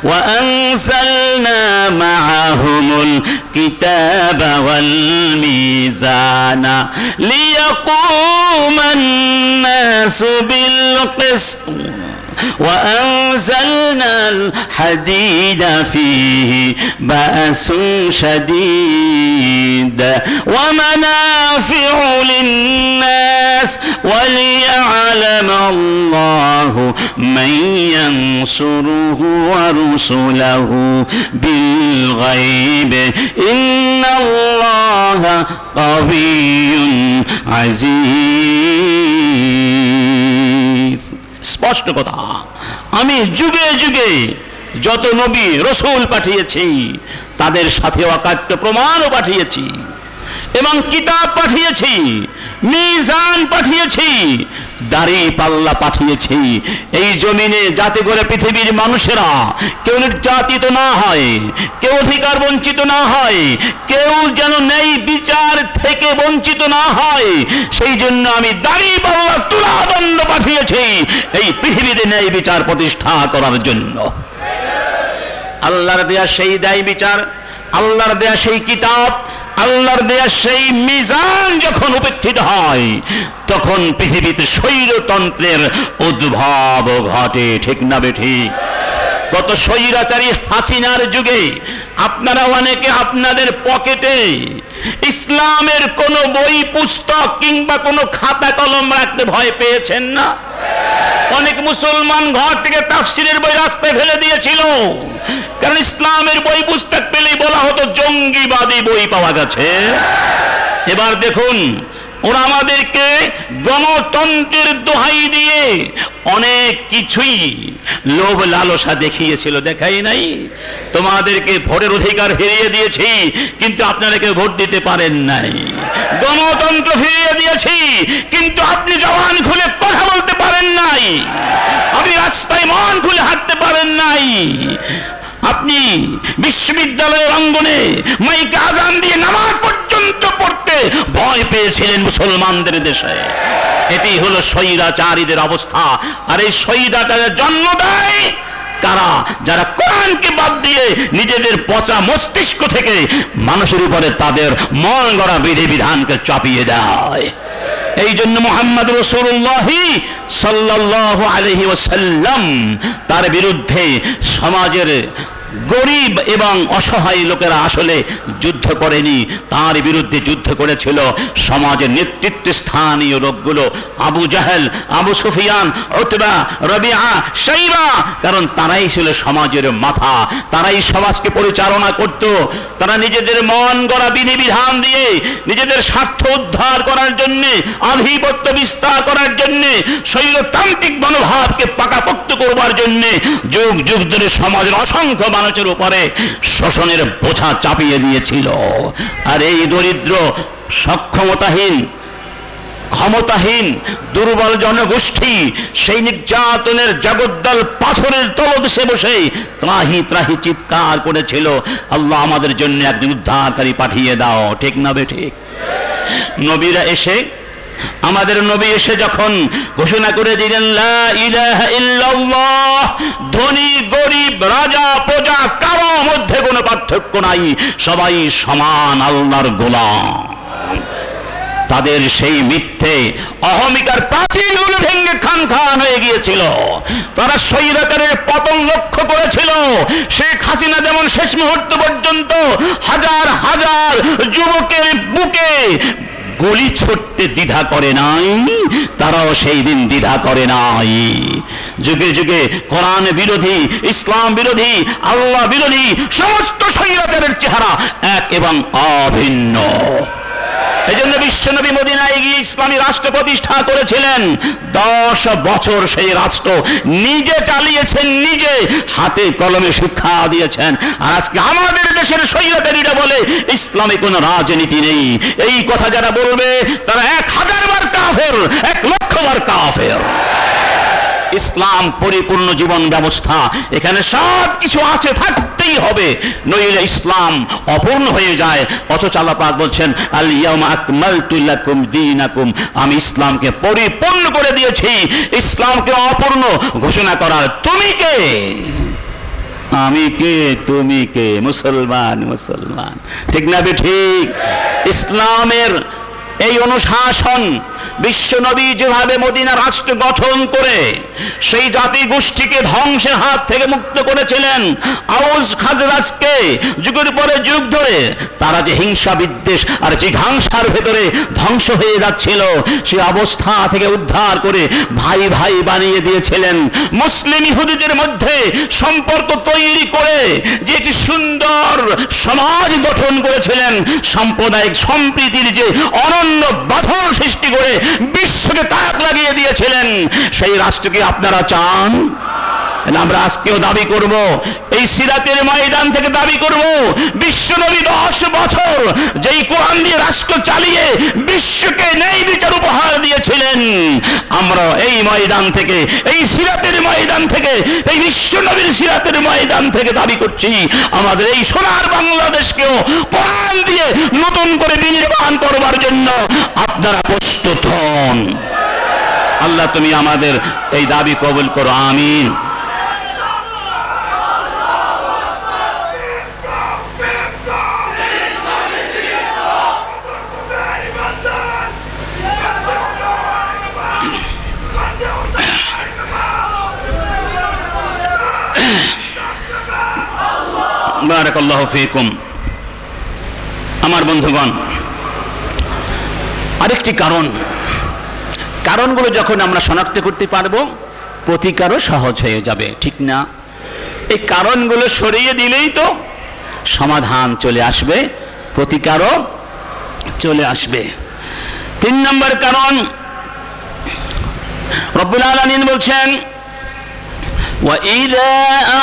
وأنزلنا معهم الكتاب والميزان ليقوم الناس بالقسط وأنزلنا الحديد فيه بأس شديد ومنافع للناس وليعلم الله من ينصره ورسله بالغيب إن الله قوي عزيز। স্পষ্ট কথা, আমি যুগে যুগে যত নবী রসুল পাঠিয়েছি তাদের সাথে অকাট্য প্রমাণও পাঠিয়েছি এবং কিতাব পাঠিয়েছি, মিজান পাঠিয়েছি, দাড়ি পাল্লা পাঠিয়েছি, এই জমিনে যাতে করে পৃথিবীর মানুষেরা কেউ নির্যাতিত না হয়, কেউ অধিকার বঞ্চিত না হয়, কেউ যেন ন্যায় বিচার থেকে বঞ্চিত না হয়, সেই জন্য আমি দাড়ি পাল্লা তুলাদণ্ড পাঠিয়েছি এই পৃথিবীতে ন্যায় বিচার প্রতিষ্ঠা করার জন্য। আল্লাহর দেয়া সেই ন্যায় বিচার, আল্লাহর দেয়া সেই কিতাব, আল্লাহর দেয়া সেই মিজান যখন উপেক্ষিত হয়, তখন পৃথিবীতে স্বৈরতন্ত্রের উদ্ভব ঘটে, ঠিক না বেঠিক? গত স্বৈরাচারী হাসিনার যুগে আপনারা অনেকে আপনাদের পকেটে ইসলামের কোন বই পুস্তক কিংবা কোনো খাতা কলম রাখতে ভয় পেয়েছেন না? অনেক মুসলমান ঘর থেকে তাফসিরের বই রাস্তায় ফেলে দিয়েছিল, কারণ ইসলামের বই পুস্তক পেলেই বলা হতো জঙ্গিবাদী বই পাওয়া গেছে। এবার দেখুন, ওরা আমাদেরকে গণতন্ত্রের দোহাই দিয়ে অনেক কিছুই লোভ লালসা দেখিয়েছিল, দেখাই নাই? তোমাদেরকে ভোটের অধিকার ফিরিয়ে দিয়েছি, কিন্তু আপনারা কেউ ভোট দিতে পারেন নাই। গণতন্ত্র ফিরিয়ে দিয়েছি, কিন্তু আপনি জবান খুলে কথা বলতে পারেন নাই, আপনি রাস্তায় মন খুলে হাঁটতে পারেন নাই, আপনি বিশ্ববিদ্যালয়ের অঙ্গনে মাইকে আজান দিয়ে নামাজ পর্যন্ত পড়তে ভয় পেয়েছিলেন মুসলমানদের দেশে। এটি হলো স্বৈরাচারীদের অবস্থা। আর এই স্বৈরাচারের জন্ম দেয় কারা? যারা কোরআনকে বাদ দিয়ে নিজেদের পচা মস্তিষ্ক থেকে মানুষের উপরে তাদের মন গড়া বিধিবিধানকে চাপিয়ে দেয়। এই জন্য মুহাম্মদ রাসূলুল্লাহ সাল্লাল্লাহু আলাইহি ওয়াসাল্লাম তার বিরুদ্ধে সমাজের গরিব এবং অসহায় লোকেরা আসলে যুদ্ধ করেনি, তার বিরুদ্ধে যুদ্ধ করেছিল সমাজের নেতৃত্বস্থানীয় লোকগুলো, আবু জাহেল, আবু সুফিয়ান, উতবা, রবিআ, শাইবা, কারণ তারাই ছিল সমাজের মাথা, তারাই সমাজকে পরিচালনা করত। তারা নিজেদের মন গড়া বিধিবিধান দিয়ে নিজেদের স্বার্থ উদ্ধার করার জন্য, আধিপত্য বিস্তার করার জন্য, শৈলতান্ত্রিক মনোভাবকে পাকাপোক্ত করবার জন্য যুগ যুগ ধরে সমাজের অসংখ্য মানুষের উপরে শোষণের বোঝা চাপিয়ে দিয়েছিল। আর এই দরিদ্র, সক্ষমতাহীন, ক্ষমতাহীন, দুর্বল জনগোষ্ঠী সেই নির্যাতনের জগদ্দল পাথরের তলদেশে বসে ত্রাহি ত্রাহি চিৎকার করেছিল, আল্লাহ আমাদের জন্য একজন উদ্ধারকারী পাঠিয়ে দাও। ঠিক না বেঠিক? নবীরা এসে, আমাদের নবী এসে যখন ঘোষণা করে দিলেন লা ইলাহা ইল্লাল্লাহ, ধনী গরিব, রাজা প্রজা কারোর মধ্যে কোনো পার্থক্য নাই, সবাই সমান আল্লাহর গোলাম। তাদের সেই মিথ্যে অহমিকার প্রাচীরগুলো ভেঙে খান খান হয়ে গিয়েছিল। তারা স্বৈরাচারের পতন লক্ষ্য করেছিল। শেখ হাসিনা যেমন শেষ মুহূর্ত পর্যন্ত হাজার হাজার যুবকের বুকে গুলি ছুটতে দ্বিধা করে নাই, তারাও সেই দিন দ্বিধা করে নাই। যুগে যুগে কোরআন বিরোধী, ইসলাম বিরোধী, আল্লাহ বিরোধী সমস্ত স্বৈরাচারের চেহারা এক এবং অভিন্ন। এই জন্য বিশ্বনবী মদিনায় গিয়ে ইসলামী রাষ্ট্র প্রতিষ্ঠা করেছিলেন। 10 বছর সেই রাষ্ট্র নিজে চালিয়েছেন, নিজে হাতে কলমে শিক্ষা দিয়েছেন। আর আজকে আমাদের দেশের স্বৈরাচারীরা বলে ইসলামে কোনো রাজনীতি নেই। এই কথা যারা বলবে তারা 1000 বার কাফের, 1,00,000 বার কাফের। ইসলাম পরিপূর্ণ জীবন ব্যবস্থা, এখানে সব কিছু আছে, থাকতেই হবে, নইলে ইসলাম অপূর্ণ হয়ে যায়। অথচ আল্লাহ পাক বলছেন আল ইয়াউমা আকমালতু লাকুম দীনাকুম, আমি ইসলামকে পরিপূর্ণ করে দিয়েছি। ইসলামকে অপূর্ণ ঘোষণা করার তুমি কে? আমি কে? তুমি কে? মুসলমান, মুসলমান। ঠিক না ঠিক? ইসলামের এই অনুশাসন বিশ্বনবী যেভাবে মদিনা রাষ্ট্র গঠন করে সেই জাতি গোষ্ঠীকে ধ্বংসের হাত থেকে মুক্ত করেছিলেন, আউস খাজরাজকে যুগের পরে যুগ ধরে তারা যে হিংসা বিদ্বেষ আর জিঘাংসার ভেতরে ধ্বংস হয়ে যাচ্ছিল, সেই অবস্থা থেকে উদ্ধার করে ভাই ভাই বানিয়ে দিয়েছিলেন। মুসলিম ইহুদিদের মধ্যে সম্পর্ক তৈরি করে যে একটি সুন্দর সমাজ গঠন করেছিলেন, সাম্প্রদায়িক সম্প্রীতির যে অনন্য বাঁধন সৃষ্টি করে বিশ্বকে তাক লাগিয়ে দিয়েছিলেন, সেই রাষ্ট্রকে আপনারা চান? আমরা আজকেও দাবি করব, এই সিরাতের ময়দান থেকে দাবি করব, বিশ্বনবী 10 বছর যেই কোরআন দিয়ে রাষ্ট্র চালিয়ে বিশ্বকে ন্যায় বিচার উপহার দিয়েছিলেন, আমরা এই ময়দান থেকে, এই সিরাতের ময়দান থেকে, এই বিশ্বনবীর সিরাতের ময়দান থেকে দাবি করছি আমাদের এই সোনার বাংলাদেশকেও কোরআন দিয়ে নতুন করে বিনির্মাণ করবার জন্য আপনারা প্রস্তুত হন। আল্লাহ তুমি আমাদের এই দাবি কবুল করো, আমিন। বারাকাল্লাহু ফীকুম। আমার বন্ধুগণ, আরেকটি কারণগুলো যখন আমরা শনাক্ত করতে পারবো, প্রতিকারও সহজ হয়ে যাবে, ঠিক না? এই কারণগুলো সরিয়ে দিলেই তো সমাধান চলে আসবে, প্রতিকারও চলে আসবে। 3 নম্বর কারণ, রব্বুল আলামিন বলছেন وَإِذَا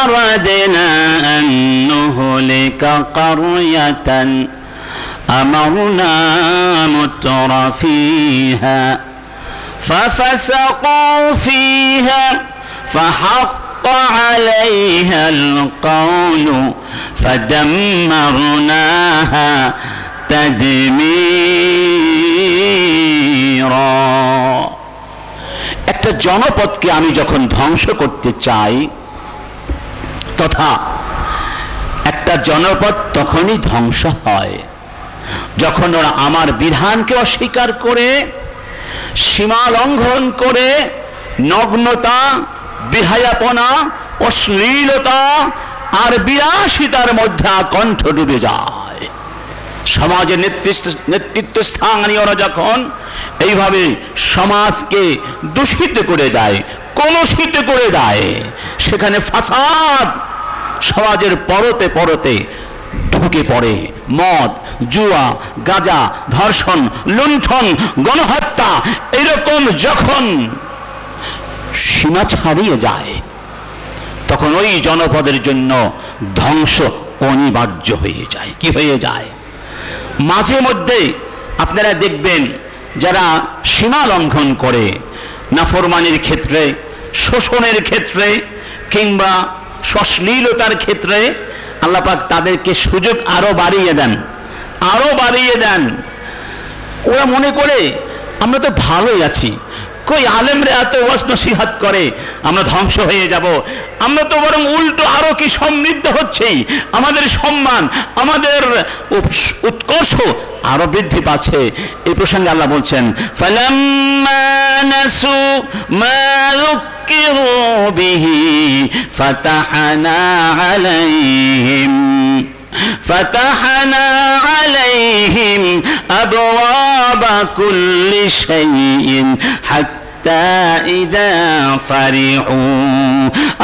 أَرَدْنَا أَن نُّهْلِكَ قَرْيَةً أَمَرْنَا مُتْرَفِيهَا فَفَسَقُوا فِيهَا فَحَقَّ عَلَيْهَا الْقَوْلُ فَدَمَّرْنَاهَا تَدْمِيرًا। একটা জনপদকে আমি যখন ধ্বংস করতে চাই, তথা একটা জনপদ তখনই ধ্বংস হয় যখন ওরা আমার বিধানকে অস্বীকার করে, সীমা লঙ্ঘন করে, নগ্নতা, বেহায়াপনা, অশ্লীলতা আর বিলাসিতার মধ্যে কণ্ঠ ডুবে যায়। সমাজের নেতৃত্ব স্থানীয়রা যখন এইভাবে সমাজকে দূষিত করে দেয়, কলুষিত করে দেয়, সেখানে ফাসাদ সমাজের পরতে পরতে ঢুকে পড়ে। মদ, জুয়া, গাঁজা, ধর্ষণ, লুণ্ঠন, গণহত্যা এরকম যখন সীমা ছাড়িয়ে যায়, তখন ওই জনপদের জন্য ধ্বংস অনিবার্য হয়ে যায়। কি হয়ে যায়? মাঝে মধ্যে আপনারা দেখবেন যারা সীমা লঙ্ঘন করে, নাফরমানির ক্ষেত্রে, শোষণের ক্ষেত্রে কিংবা অশ্লীলতার ক্ষেত্রে, আল্লাহ পাক তাদেরকে সুযোগ আরো বাড়িয়ে দেন, আরো বাড়িয়ে দেন। ওরা মনে করে আমরা তো ভালোই আছি, কই আলেমরা এত ওয়াজ নসিহত করে, আমরা ধ্বংস হয়ে যাব, আমরা তো বরং উল্টো আরো কি সমৃদ্ধ হচ্ছে, আমাদের সম্মান, আমাদের উৎকর্ষ আরো বৃদ্ধি পাচ্ছে। এই প্রসঙ্গে আল্লাহ বলছেন, ফালাম্মা নাসু মা যুক্কিরু বিহি ফাতাহনা আলাইহিম আবওয়াবা কুল্লি শাইইন হাত্তা ইযা ফারিহু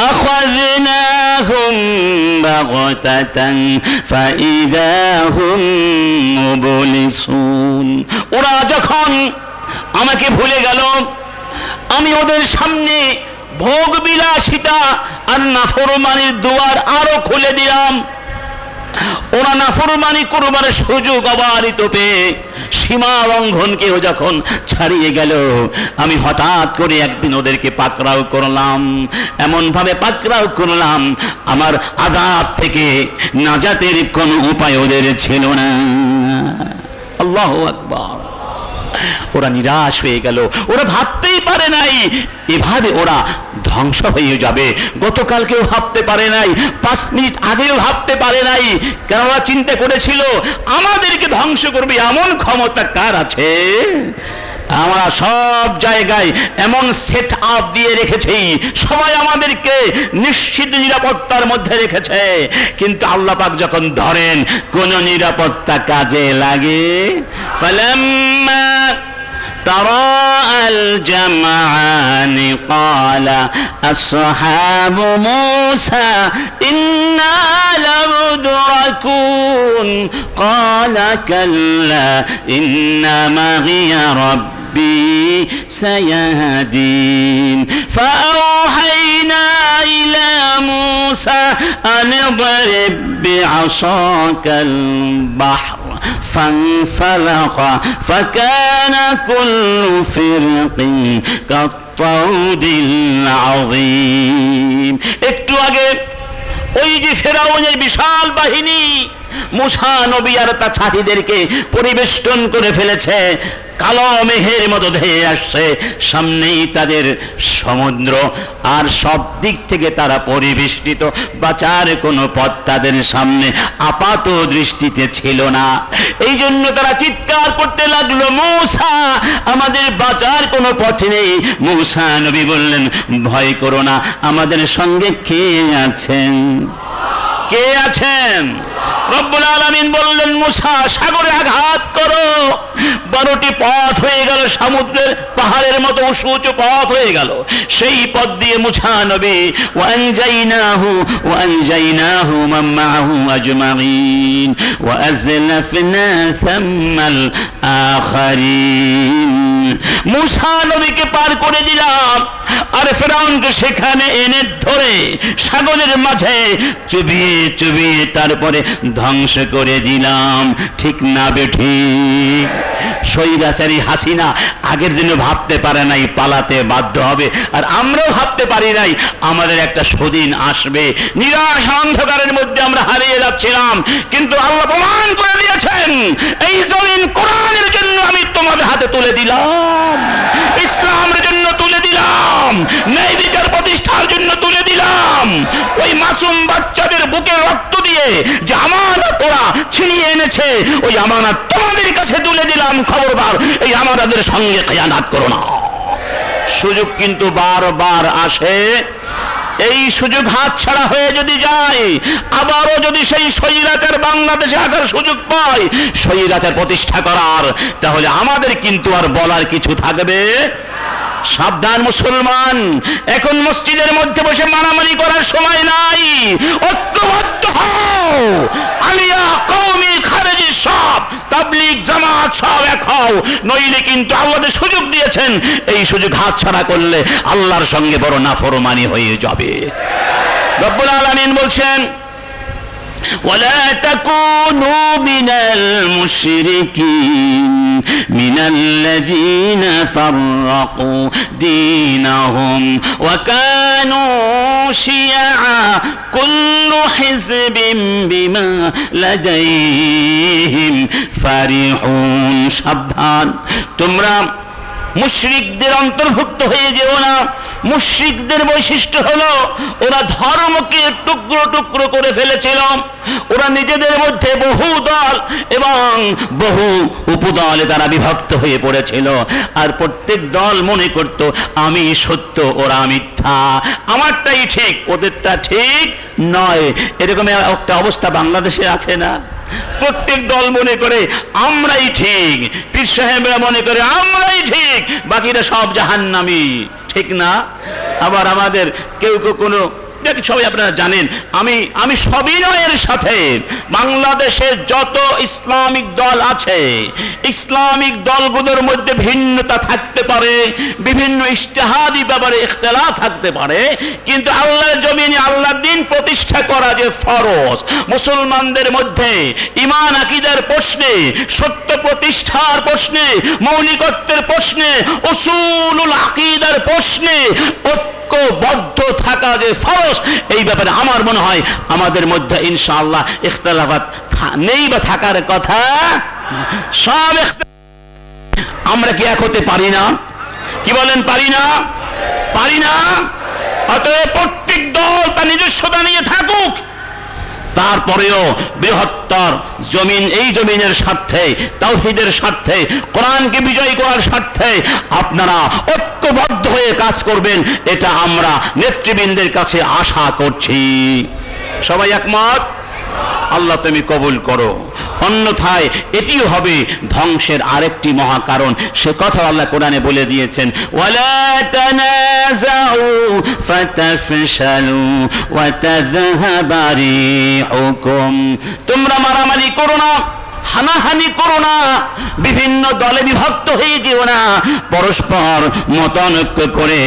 আখাযনাহুম বাগতাতান ফাইযা হুম মুবলিসুন। ওরা যখন আমাকে ভুলে গেল, আমি ওদের সামনে ভোগ বিলাসিতা আর নাফরমানির দুয়ার আরো খুলে দিলাম। ওরা নাফরমানি করবার সুযোগ অবারিত পেয়ে সীমা লঙ্ঘনকেও যখন ছাড়িয়ে গেল, আমি হঠাৎ করে একদিন ওদেরকে পাকড়াও করলাম, এমন ভাবে পাকড়াও করলাম আমার আযাব থেকে নাজাতের কোনো উপায় ওদের ছিল না। আল্লাহু আকবার। ওরা নিরাশ হয়ে গেল, ওরা ভাবতেই পারে নাই এভাবে ওরা ধ্বংস হয়ে যাবে। গতকালকেও ভাবতে পারে নাই, 5 মিনিট আগেও ভাবতে পারে নাই, কারণ ওরা চিন্তা করেছিল আমাদেরকে ধ্বংস করবে এমন ক্ষমতা কার আছে। আমরা সব জায়গায় এমন সেট আপ দিয়ে রেখেছি, সবাই আমাদেরকে নিশ্চিত নিরাপত্তার মধ্যে রেখেছে, কিন্তু আল্লাহ পাক যখন ধরেন কোন নিরাপত্তা কাজে লাগে। ফালাম্মা তারাআল জামআনি ক্বালা আসহাবু মূসা ইন্না লামুদরাকুন ক্বালা কাল্লা ইন্না মাগিয়া রাব্বি সায়াহদিন ফাআওহাইনা ইলা মূসা আন ইদরিব বিআসাকাল বাহর فانفلق فكان كل فرق كالطود العظيم। একটু আগে ওই যে ফেরাউনের বিশাল বাহিনী মূসা নবী আর তার সাথীদেরকে পরিবেষ্টন করে ফেলেছে, কালো মেঘের মতো ধেয়ে আসছে, সামনেই তাদের সমুদ্র, আর সব দিক থেকে তারা পরিবেষ্টিত, বাঁচার কোনো পথ তাদের সামনে আপাত দৃষ্টিতে ছিল না। এই জন্য তারা চিৎকার করতে লাগলো, মূসা আমাদের বাঁচার কোনো পথ নেই। মূসা নবী বললেন, ভয় করো না, আমাদের সঙ্গে কে আছেন? কে আছেন? রব্বুল আলামিন বললেন, মূসা সাগরে আঘাত করো। 12টি পথ হয়ে গেল, সমুদ্রের পাহাড়ের মতো উঁচু উঁচু পথ হয়ে গেল। সেই পথ দিয়ে মূসা নবী ওয়ানজাইনাহু মান মাআহু আজমাইন ওয়া আযলাফনা সাম্মাল আখারিন। মূসা নবীকে পার করে দিলাম, আর ফেরাউনকে সেখানে এনে ধরে সাগরের মাঝে চুবিয়ে চুবিয়ে তারপরে ধ্বংস করে দিলাম। ঠিক না বেঠিক? স্বৈরাচারী হাসিনা আগের দিনে ভাবতে পারে নাই পালাতে বাধ্য হবে, আর আমরাও ভাবতে পারি নাই আমাদের একটা সুদিন আসবে। নিরাশ অন্ধকারের মধ্যে আমরা হারিয়ে যাচ্ছিলাম, কিন্তু আল্লাহ প্রমাণ করে দিয়েছেন, এই জমিন কোরআনের জন্য আমি তোমাদের হাতে তুলে দিলাম, ইসলামের জন্য তুলে দিলাম, ন্যায় বিচার প্রতিষ্ঠার জন্য তুলে দিলাম। ওই মাসুম বাচ্চাদের বুকে রক্ত দিয়ে যে আমানত ওরা ছিনিয়ে এনেছে, ওই আমানত তোমাদের কাছে তুলে দিলাম। খবরদার এই আমাদের সঙ্গে খেয়ানত করো না। সুযোগ কিন্তু বারবার আসে, এই সুযোগ হাতছাড়া হয়ে যদি যায়, আবারও যদি সেই স্বৈরাচার বাংলাদেশে আসার সুযোগ পায় স্বৈরাচার প্রতিষ্ঠা করার, তাহলে আমাদের কিন্তু আর বলার কিছু থাকবে। সাবধান মুসলমান, এখন মসজিদের মধ্যে বসে মারামারি করার সময় নাই। ঐক্যবদ্ধ হও, আলিয়া কওমি খারেজি সব, তাবলীগ জামাত সব এক হও, নইলে কিন্তু আল্লাহ সুযোগ দিয়েছেন, এই সুযোগ হাতছাড়া করলে আল্লাহর সঙ্গে বড় নাফরমানি হয়ে যাবে। রব্বুল আলামিন বলছেন ولا تكونوا من المشركين من الذين فرقوا دينهم وكانوا شيعا كل حزب بما لديهم فرحون। সাবধান, তোমরা মুশরিকদের অন্তর্ভুক্ত হয়ে যেও না। মুশরিকদের বৈশিষ্ট্য হলো ওরা ধর্মকে টুকরো টুকরো করে ফেলেছিল। ওরা নিজেদের মধ্যে বহু দল এবং বহু উপদলে তারা বিভক্ত হয়ে পড়েছিল, আর প্রত্যেক দল মনে করত আমি সত্য ওরা মিথ্যা, আমারটাই ঠিক ওদেরটা ঠিক নয়। এরকম একটা অবস্থা বাংলাদেশে আছে না? প্রত্যেক দল মনে করে আমরাই ঠিক, পীর সাহেবরা মনে করে আমরাই ঠিক, বাকিরা সব জাহান্নামী, ঠিক না? আবার আমাদের কেউ কেউ কোনো সবাই আপনারা জানেন, আমি সবিনয়ের সাথে বাংলাদেশের যত ইসলামিক দল আছে, ইসলামিক দলগুলোর মধ্যে ভিন্নতা থাকতে পারে, বিভিন্ন ইজতিহাদি ব্যাপারে ইখতিলাফ থাকতে পারে, কিন্তু আল্লাহর জমিনে আল্লাহর দ্বীন প্রতিষ্ঠা করা যে ফরজ, মুসলমানদের মধ্যে ঈমান আকীদার প্রশ্নে, সত্য প্রতিষ্ঠার প্রশ্নে, মৌলিকত্বের প্রশ্নে, উসুলুল আকীদার প্রশ্নে ঐক্যবদ্ধ থাকা যে ফরজ, এই ব্যাপারে আমার মনে হয় আমাদের মধ্যে ইনশাআল্লাহ ইখতিলাফাত নেই বা থাকার কথা। সব আমরা কি এক হতে পারি না? কি বলেন, পারি না? পারি না? অতএব প্রত্যেক দল তার নিজস্বতা নিয়ে থাকুক, তারপরেও বৃহত্তর জমিন, এই জমিনের স্বার্থে, তাওহীদের স্বার্থে, কোরআনকে বিজয় করার স্বার্থে আপনারা ঐক্যবদ্ধ হয়ে কাজ করবেন, এটা আমরা নেতৃবৃন্দের কাছে আশা করছি। সবাই একমত? আল্লাহ তুমি কবুল করো, অন্যথায় এটিও হবে ধ্বংসের আরেকটি মহা কারণ। সে কথা আল্লাহ কোরআনে বলে দিয়েছেন, ওয়ালা তানাযাউ ফাতাফশালু ওয়া তাযহাবা রিহুকুম, তোমরা মারামারি করো না, হানাহানি করো না, বিভিন্ন দলে বিভক্ত হয়ে যেও না, পরস্পর মতানৈক্য করে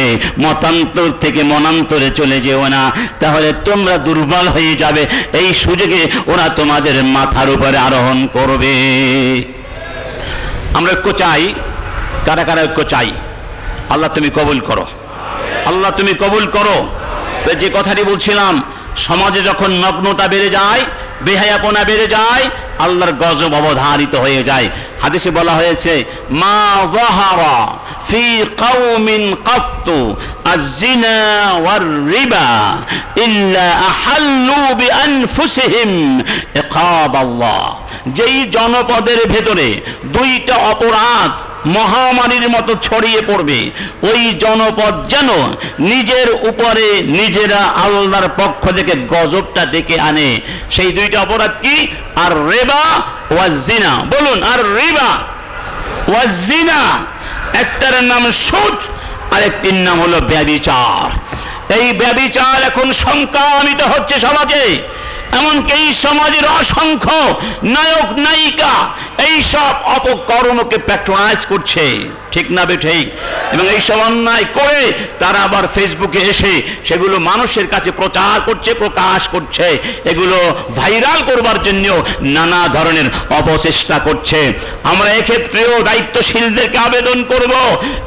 মতান্তর থেকে মনান্তরে চলে যেও না, তাহলে তোমরা দুর্বল হয়ে যাবে। এই সুযোগে ওরা তোমাদের মাথার উপরে আরোহণ করবে। আমরা ঐক্য চাই, কারা কারা ঐক্য চাই? আল্লাহ তুমি কবুল করো, আল্লাহ তুমি কবুল করো। যে কথাটি বলছিলাম, সমাজে যখন নগ্নতা বেড়ে যায়, বেহায়াপনা বেড়ে যায়, আল্লাহর গজব অবধারিত হয়ে যায়। হাদিসে বলা হয়েছে, মা যাহারা ফি কওমিন কাত্তু আয-যিনা ওয়ার-রিবা ইল্লা আহাল্লু বিআনফুসিহিম ইকাবাল্লাহ। যেই জনপদের ভেতরে দুইটা অপরাধ মহামারীর মতো ছড়িয়ে পড়বে, ওই জনপদ যেন নিজের উপরে নিজেরা আল্লাহর পক্ষ থেকে গজবটা ডেকে আনে। সেই দুইটা অপরাধ কি? আর রিবা ওয়াজ জিনা। বলুন, আর রিবা ওয়াজ জিনা। একটার নাম সুদ, আরেকটির নাম হলো ব্যভিচার। এই ব্যভিচার এখন সংক্রামিত হচ্ছে সমাজে, এমনকি এই সমাজের অসংখ্য নায়ক নায়িকা এইসব অপকর্মকে প্যাট্রোনাইজ করছে, ঠিক না বেঠিক? এবং এইসব অন্যায় করে তারা আবার ফেসবুকে এসে সেগুলো মানুষের কাছে প্রচার করছে, প্রকাশ করছে, এগুলো ভাইরাল করবার জন্য নানা ধরনের অপচেষ্টা করছে। আমরা এক্ষেত্রেও দায়িত্বশীলদেরকে আবেদন করব,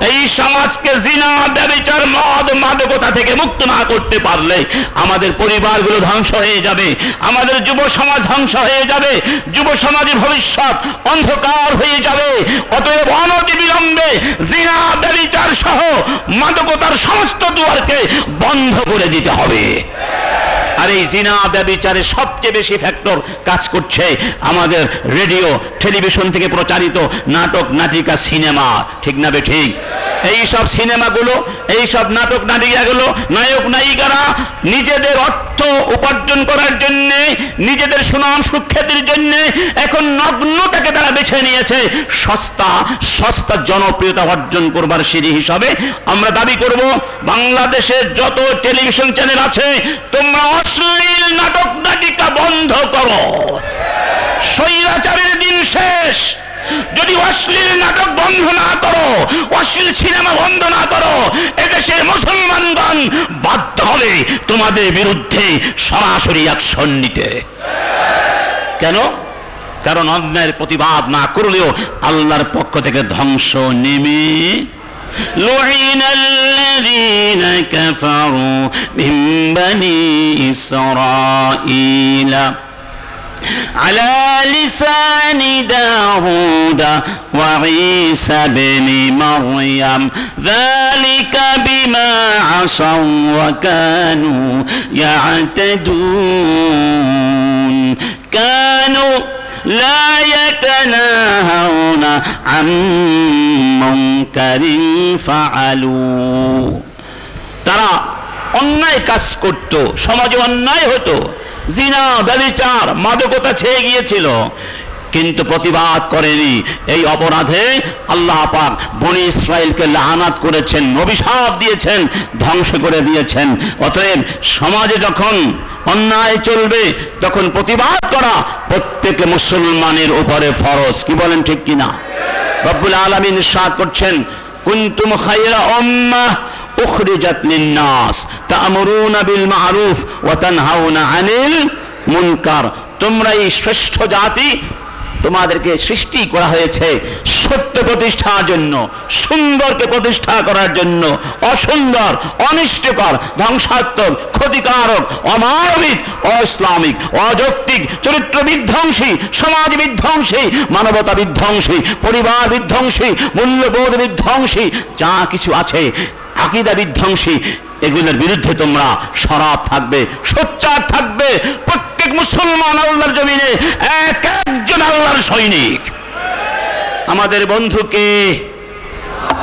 এই সমাজকে জিনা, ব্যভিচার, মদ, মাদকতা থেকে মুক্ত না করতে পারলে আমাদের পরিবারগুলো ধ্বংস হয়ে যাবে, আমাদের যুব সমাজ ধ্বংস হয়ে যাবে, যুব সমাজের ভবিষ্যৎ অন্ধকার হয়ে যাবে। অতএব অনতিবিলম্বে জিনা, ব্যভিচার সহ মাদকতার সমস্ত দুয়ারকে বন্ধ করে দিতে হবে। আর এই জিনা, ব্যভিচারের সবচেয়ে বেশি ফ্যাক্টর কাজ করছে আমাদের রেডিও, টেলিভিশন থেকে প্রচারিত নাটক, নাটিকা, সিনেমা, ঠিক না বেঠিক? এই সব সিনেমাগুলো, এই সব নাটক নাটিকাগুলো, নায়ক নায়িকারা নিজেদের অর্থ উপার্জন করার জন্য, নিজেদের সুনাম সুখ্যাতির জন্য এখন নগ্নতাকে তারা বেছে নিয়েছে সস্তা সস্তা জনপ্রিয়তা অর্জন করবার সিঁড়ি হিসাবে। আমরা দাবি করব, বাংলাদেশের যত টেলিভিশন চ্যানেল আছে, তোমরা অশ্লীল নাটক নাটিকা বন্ধ করো। স্বৈরাচারের দিন শেষ। যদি অশ্লীল নাটক বন্ধ না করো, অশ্লীল সিনেমা বন্ধ না করো, এদেশের মুসলমানগণ বাধ্য হবে তোমাদের বিরুদ্ধে সরাসরি অ্যাকশন নিতে। কেন? কারণ অন্যায়ের প্রতিবাদ না করলেও আল্লাহর পক্ষ থেকে ধ্বংস নেমে। لعن الذين كفروا من بني إسرائيل على لسان داود وعيسى بن مريم ذلك بما عصوا وكانوا يعتدون كانوا لا يتناهون عن منكر فعلوا। তারা অন্যায় কাজ করত, সমাজে অন্যায় হতো, জিনা ব্যভিচার মাদকতা ছেয়ে গিয়েছিল, কিন্তু প্রতিবাদ করেনি। এই অপরাধে আল্লাহ পাক বনি ইসরাইলকে লাআনাত করেছেন, অভিশাপ দিয়েছেন, ধ্বংস করে দিয়েছেন। অতএব সমাজে যখন অন্যায় চলবে তখন প্রতিবাদ করা প্রত্যেক মুসলমানের উপরে ফরজ। কি বলেন, ঠিক কিনা? রব্বুল আলামিন ইরশাদ করছেন, কুনতুম খায়রা উম্মাহ উখরিজাত লিন-নাস তা'মুরুনা বিল মা'রুফ ওয়া তানহাউনা আনিল মুনকার। তোমরা এই শ্রেষ্ঠ জাতি, তোমাদেরকে সৃষ্টি করা হয়েছে সত্য প্রতিষ্ঠার জন্য, সুন্দরকে প্রতিষ্ঠা করার জন্য। অসুন্দর, অনিষ্টকর, ধ্বংসাত্মক, ক্ষতিকারক, অমানবিক, অইসলামিক, অযৌক্তিক, চরিত্র বিধ্বংসী, সমাজ বিধ্বংসী, মানবতা বিধ্বংসী, পরিবার বিধ্বংসী, মূল্যবোধ বিধ্বংসী যা কিছু আছে, আকীদা বিধ্বংসী, এগুলোর বিরুদ্ধে তোমরা সরব থাকবে, সোচ্চার থাকবে। প্রত্যেক মুসলমান আল্লাহর জমিনে এক একজন আল্লাহর সৈনিক। আমাদের বন্ধুকে,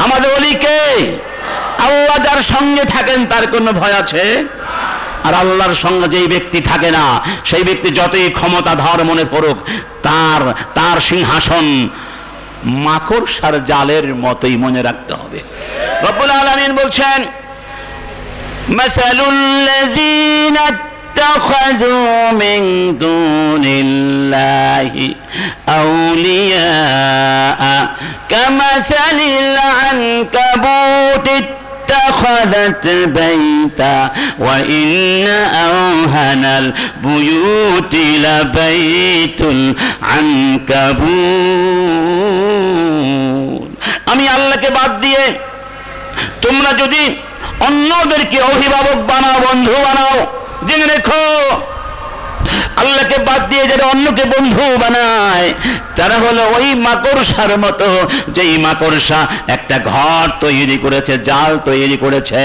আমাদের ওলিকে, আল্লাহ যার সঙ্গে থাকেন তার কোনো ভয় আছে? আর আল্লাহর সঙ্গে যেই ব্যক্তি থাকে না, সেই ব্যক্তি যতই ক্ষমতাধর মনে পড়ুক, তার সিংহাসন মাকড়সার জালের মতোই মনে রাখতে হবে। রব্বুল আলামিন বলছেন, মাসালুল লাযীনা ইত্তাখাযু মিন দুনিল্লাহি আউলিয়া কামাসালিল আনকাবুতি اتخذت بيتا وإن أوهن البيوت لبيت العنكبوت। আমি আল্লাহকে বাদ দিয়ে তোমরা যদি অন্যদেরকে অভিভাবক বানাও, বন্ধু বানাও, জেনে রেখো আল্লাহকে বাদ দিয়ে যারা অন্যকে বন্ধু বানায় তারা হলো ওই মাকড়সার মতো, যেই মাকড়সা একটা ঘর তৈরি করেছে, জাল তৈরি করেছে।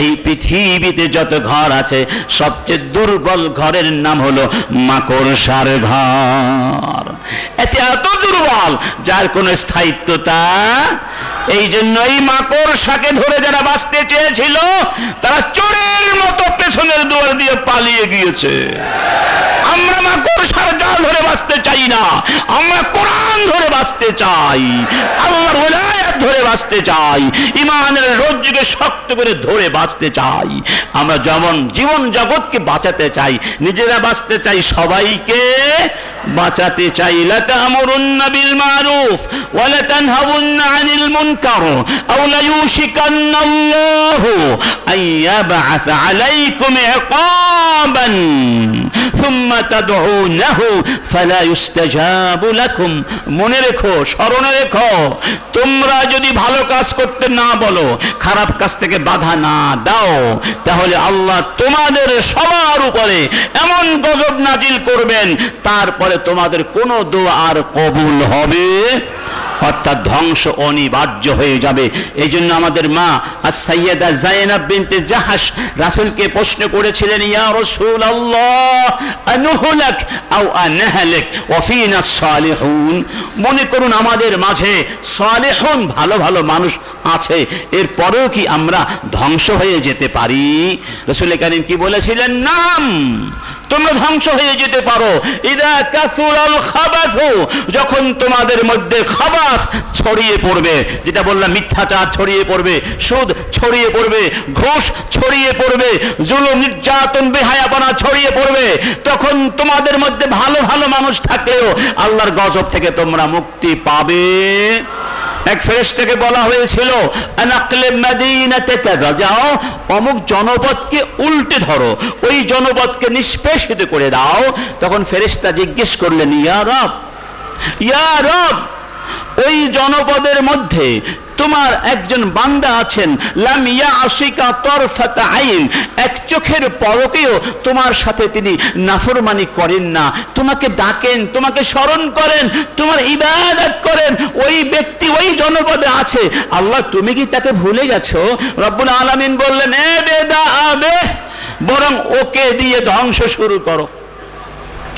এই পৃথিবীতে যত ঘর আছে সবচেয়ে দুর্বল ঘরের নাম হলো মাকড়সার ঘর। এতে এত দুর্বল যার কোনো স্থায়িত্বতা। এই জন্য এই মাকড়সাকে ধরে যারা বাঁচতে চেয়েছিল তারা চোরের মতো পেছনের দুয়ার দিয়ে পালিয়ে গিয়েছে। আমরা মাকড়সার জাল ধরে বাঁচতে চাই না, আমরা কোরআন ধরে বাঁচতে চাই, আল্লাহর ওলায়াত ধরে বাঁচতে চাই, ইমানের রজ্জুকে শক্ত করে ধরে বাঁচতে চাই। আমরা যেমন জীবন জগৎকে বাঁচাতে চাই, নিজেরা বাঁচতে চাই, সবাইকে বাঁচাতে চাই। লা তা'মুরুন্না বিল মারুফ ওয়া লা তানহাউন্না আনিল মুনকার আও লা ইউশিকান্নাল্লাহু আন ইয়াবআসা আলাইকুম ইকাবান সুম্মা তাদউনাহু ফালা ইউস্তাজাবু লাকুম। মনে রেখো, স্মরণে রেখো, তোমরা যদি ভালো কাজ করতে না বলো, খারাপ কাজ থেকে বাধা না দাও, তাহলে আল্লাহ তোমাদের সবার উপরে এমন গজব নাজিল করবেন, তারপরে তোমাদের কোনো দোয়া আর কবুল হবে অর্থাৎ ধ্বংস অনিবার্য হয়ে যাবে। এই জন্য আমাদের মা as-সাইয়্যিদা যায়েনাব বিনতে জাহাশ রাসূলকে প্রশ্ন করেছিলেন, ইয়া রাসূলুল্লাহ আনুহলাক আও আনহালাক ওয়া ফিনা সালিহুন, মনে করুন আমাদের মাঝে সালেহুন ভালো ভালো মানুষ আছে, এরপরেও কি আমরা ধ্বংস হয়ে যেতে পারি? রাসূল কারীম কি বলেছিলেন? নাম, তোমরা ধ্বংস হয়ে যেতে পারো। ইদা কাসুরাল খাবাসু, যখন তোমাদের মধ্যে খাবাস ছড়িয়ে পড়বে, যেটা বললাম মিথ্যাচার ছড়িয়ে পড়বে, সুদ ছড়িয়ে পড়বে, ঘুষ ছড়িয়ে পড়বে, জুলুম নির্যাতন বেহায়াপনা ছড়িয়ে পড়বে, তখন তোমাদের মধ্যে ভালো ভালো মানুষ থাকলেও আল্লাহর গজব থেকে তোমরা মুক্তি পাবে। এক ফেরেশতাকে বলা হয়েছিল আনাকলে মদিনাতে কাযা, যাও অমুক জনপদকে উল্টে ধরো, ওই জনপদকে নিষ্পেষিত করে দাও। তখন ফেরেশতা জিজ্ঞেস করলেন, ইয়া রব, ইয়া রব, ওই জনপদের মধ্যে তোমার একজন বান্দা আছেন, লাম ইয়াশিকা তরফাতা আইন, এক চোখের পলকেও তোমার সাথে তিনি নাফরমানি করেন না, তোমাকে ডাকেন, তোমাকে স্মরণ করেন, তোমার ইবাদত করেন, ওই ব্যক্তি ওই জনপদে আছে, আল্লাহ তুমি কি তাকে ভুলে গেছো? রব্বুল আলামিন বললেন, এ বেদা আবে, বরং ওকে দিয়ে ধ্বংস শুরু করো।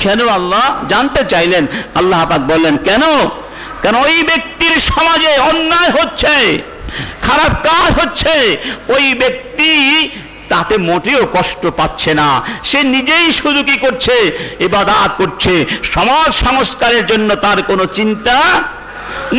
কেন আল্লাহ? জানতে চাইলেন। আল্লাহ পাক বললেন, কেন? কারণ ওই ব্যক্তির সমাজে অন্যায় হচ্ছে, খারাপ কাজ হচ্ছে, ওই ব্যক্তি তাতে মোটেও কষ্ট পাচ্ছে না, সে নিজেই শুধু কি করছে? ইবাদত করছে, সমাজ সংস্কারের জন্য তার কোনো চিন্তা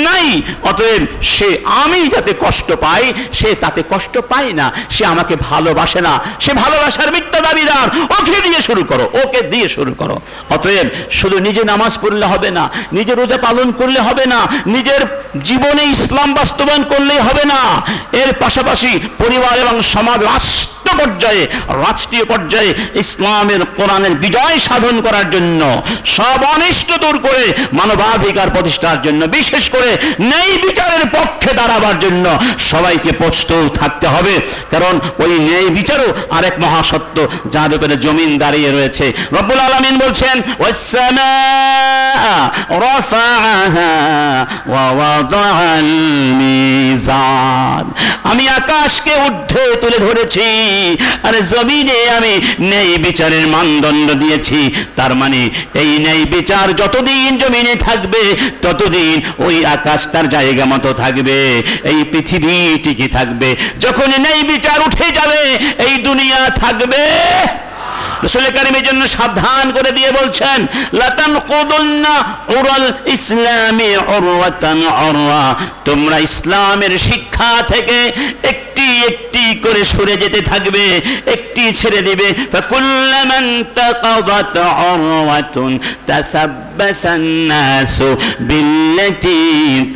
নাই। অতএব সে আমি যাতে কষ্ট পাই, সে তাতে কষ্ট পায় না, সে আমাকে ভালোবাসে না, সে ভালোবাসার মিথ্যা দাবিদার, ওকে দিয়ে শুরু করো, ওকে দিয়ে শুরু করো। অতএব শুধু নিজে নামাজ পড়লে হবে না, নিজে রোজা পালন করলে হবে না, নিজের জীবনে ইসলাম বাস্তবায়ন করলেই হবে না, এর পাশাপাশি পরিবার এবং সমাজ রাষ্ট্র পর্যায়ে, রাষ্ট্রীয় পর্যায়ে ইসলামের কোরআনের বিজয় সাধন করার জন্য, সব অনিষ্ট দূর করে মানবাধিকার প্রতিষ্ঠার জন্য, বিশেষ করে ন্যায় বিচারের পক্ষে দাঁড়াবার জন্য সবাইকে প্রস্তুত থাকতে হবে। কারণ ওই ন্যায় বিচারও আরেক মহাসত্য, যার উপরে জমিন দাঁড়িয়ে রয়েছে। রব্বুল আলামিন বলছেন, ওয়াস-সামাআ রাফাআহা ওয়া ওয়াদাআল মিজান, আমি আকাশকে ঊর্ধ্বে তুলে ধরেছি আর জমিনে আমি ন্যায় বিচারের মানদণ্ড দিয়েছি। তার মানে এই ন্যায় বিচার যতদিন জমিনে থাকবে ততদিন ওই আকাশ তার জায়গা মতো থাকবে, এই পৃথিবী টিকে থাকবে। যখন ন্যায় বিচার উঠে যাবে এই দুনিয়া থাকবে। রাসূল কারীমের জন্য সাবধান করে দিয়ে বলছেন, লাতানকুদুন্না উরাল ইসলামি উরওয়াতান উরওয়া, তোমরা ইসলামের শিক্ষা থেকে একটি একটি করে সরে যেতে থাকবে, একটি ছেড়ে দিবে। ফাকুল্লামান তাকাদাত উরওয়াতুন তাসাব্বাসান নাসু বিল্লাতি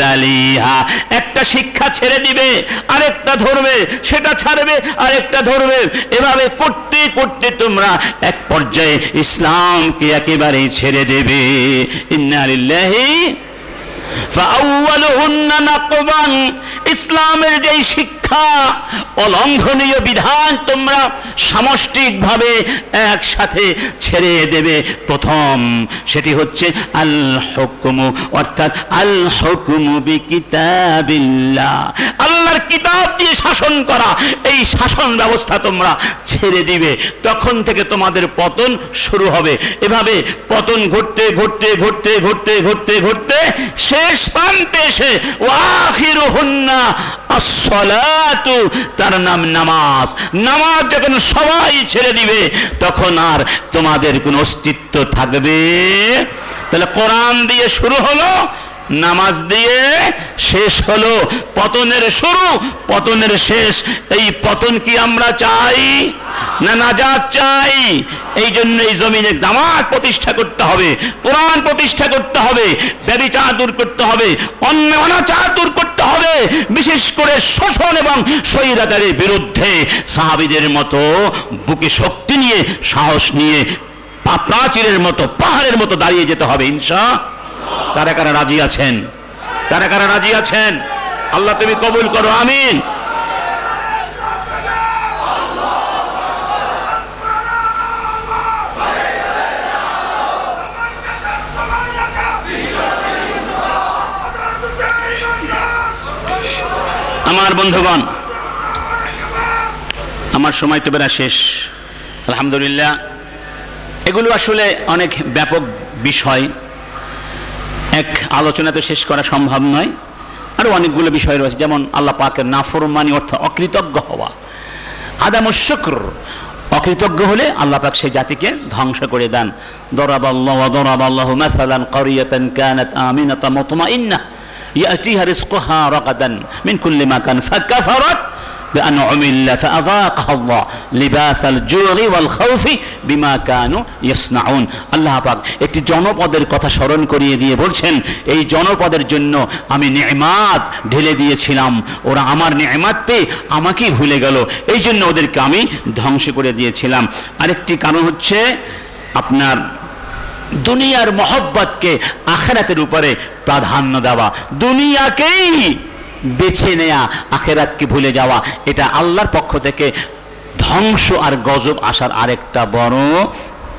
তালিহা, একটা শিক্ষা ছেড়ে দিবে আরেকটা ধরবে, সেটা ছাড়বে আরেকটা ধরবে, এভাবে করতে করতে তোমরা এক পর্যায়ে ইসলামকে একেবারে ছেড়ে দেবে। ইন্না লিল্লাহি ফাআওয়ালুহুন্না নাকবান, ইসলামের যেই শিক্ষা অলঙ্ঘনীয় বিধান তোমরা সামষ্টিকভাবে একসাথে ছেড়ে দেবে। প্রথম সেটি হচ্ছে আল হুকমু, অর্থাৎ আল হুকমু বিকিতাবিল্লাহ, আল্লাহর কিতাব দিয়ে শাসন করা, এই শাসন ব্যবস্থা তোমরা ছেড়ে দিবে। তখন থেকে তোমাদের পতন শুরু হবে। এভাবে পতন ঘটতে ঘটতে ঘটতে ঘটতে ঘটতে ঘটতে শেষ প্রান্তে এসে ওয়াখিরুহুন্না as-salatu, তার নাম নামাজ। নামাজ যখন সবাই ছেড়ে দিবে তখন আর তোমাদের কোনো অস্তিত্ব থাকবে। তাহলে কোরআন দিয়ে শুরু হলো, নামাজ দিয়ে শেষ হলো। পতনের শুরু, পতনের শেষ। এই পতন কি আমরা চাই না নাজাত চাই? এই জন্য এই জমিনে নামাজ প্রতিষ্ঠা করতে হবে, কোরআন প্রতিষ্ঠা করতে হবে, ব্যভিচার দূর করতে হবে, অন্যায় অনাচার দূর করতে হবে, বিশেষ করে শোষণ এবং স্বৈরাচারের বিরুদ্ধে সাহাবীদের মতো বুকে শক্তি নিয়ে, সাহস নিয়ে প্রাচীরের মতো, পাহাড়ের মতো দাঁড়িয়ে যেতে হবে ইনশাআল্লাহ। কারা কারা রাজি আছেন? কারা কারা রাজি আছেন? আল্লাহ তুমি কবুল করো, আমিন। আমার বন্ধুগণ, আমার সময় তো বেড়া শেষ, আলহামদুলিল্লাহ। এগুলো আসলে অনেক ব্যাপক বিষয়, এক আলোচনাতে শেষ করা সম্ভব নয়। আরও অনেকগুলো বিষয় রয়েছে, যেমন আল্লাহ পাকের নাফরমানি অর্থ অকৃতজ্ঞ হওয়া, আদামুশ শুকর, অকৃতজ্ঞ হলে আল্লাহ পাক সেই জাতিকে ধ্বংস করে দেন। দরাবাল্লাহু মাসালান ক্বরিয়াতান কানাত আমিনাতান মুতমাইন্নাহ ইয়াতিহা রিজকুহা রাগাদান মিন কুল্লি মাকান ফাকাফারাত بأنعم الله فأذاقها الله لباس الجوع والخوف بما كانوا يصنعون। আল্লাহ পাক একটি জনপদের কথা স্মরণ করিয়ে দিয়ে বলছেন, এই জনপদের জন্য আমি নেয়ামত ঢেলে দিয়েছিলাম, ওরা আমার নেয়ামত পেয়ে আমাকেই ভুলে গেল, এই জন্য ওদেরকে আমি ধ্বংস করে দিয়েছিলাম। আরেকটি কারণ হচ্ছে আপনার দুনিয়ার মহব্বতকে আখিরাতের উপরে প্রাধান্য দেওয়া, দুনিয়াকেই বেছে নেয়া, আখিরাতকে ভুলে যাওয়া, এটা আল্লাহর পক্ষ থেকে ধ্বংস আর গজব আসার আরেকটা বড়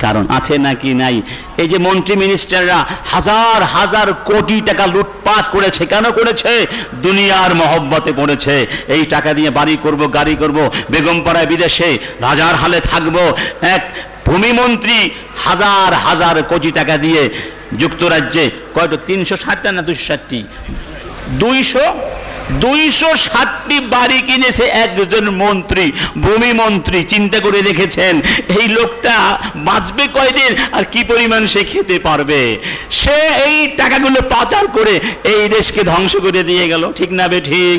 কারণ। আছে নাকি নাই? এই যে মন্ত্রী মিনিস্টাররা হাজার হাজার কোটি টাকা লুটপাট করেছে, কেন করেছে? দুনিয়ার মহব্বতে পড়েছে। এই টাকা দিয়ে বাড়ি করব, গাড়ি করব, বেগমপাড়ায় বিদেশে রাজার হালে থাকবো। এক ভূমিমন্ত্রী হাজার হাজার কোটি টাকা দিয়ে যুক্তরাজ্যে কয়টা 360টা না 260টি 260টি বাড়ি কিনেছে একজন মন্ত্রী, ভূমি মন্ত্রী। চিন্তা করে দেখেছেন এই লোকটা বাঁচবে কয়দিন আর কি পরিমাণ সে খেতে পারবে? সে এই টাকাগুলো পাচার করে এই দেশকে ধ্বংস করে দিয়ে গেল, ঠিক না বে ঠিক?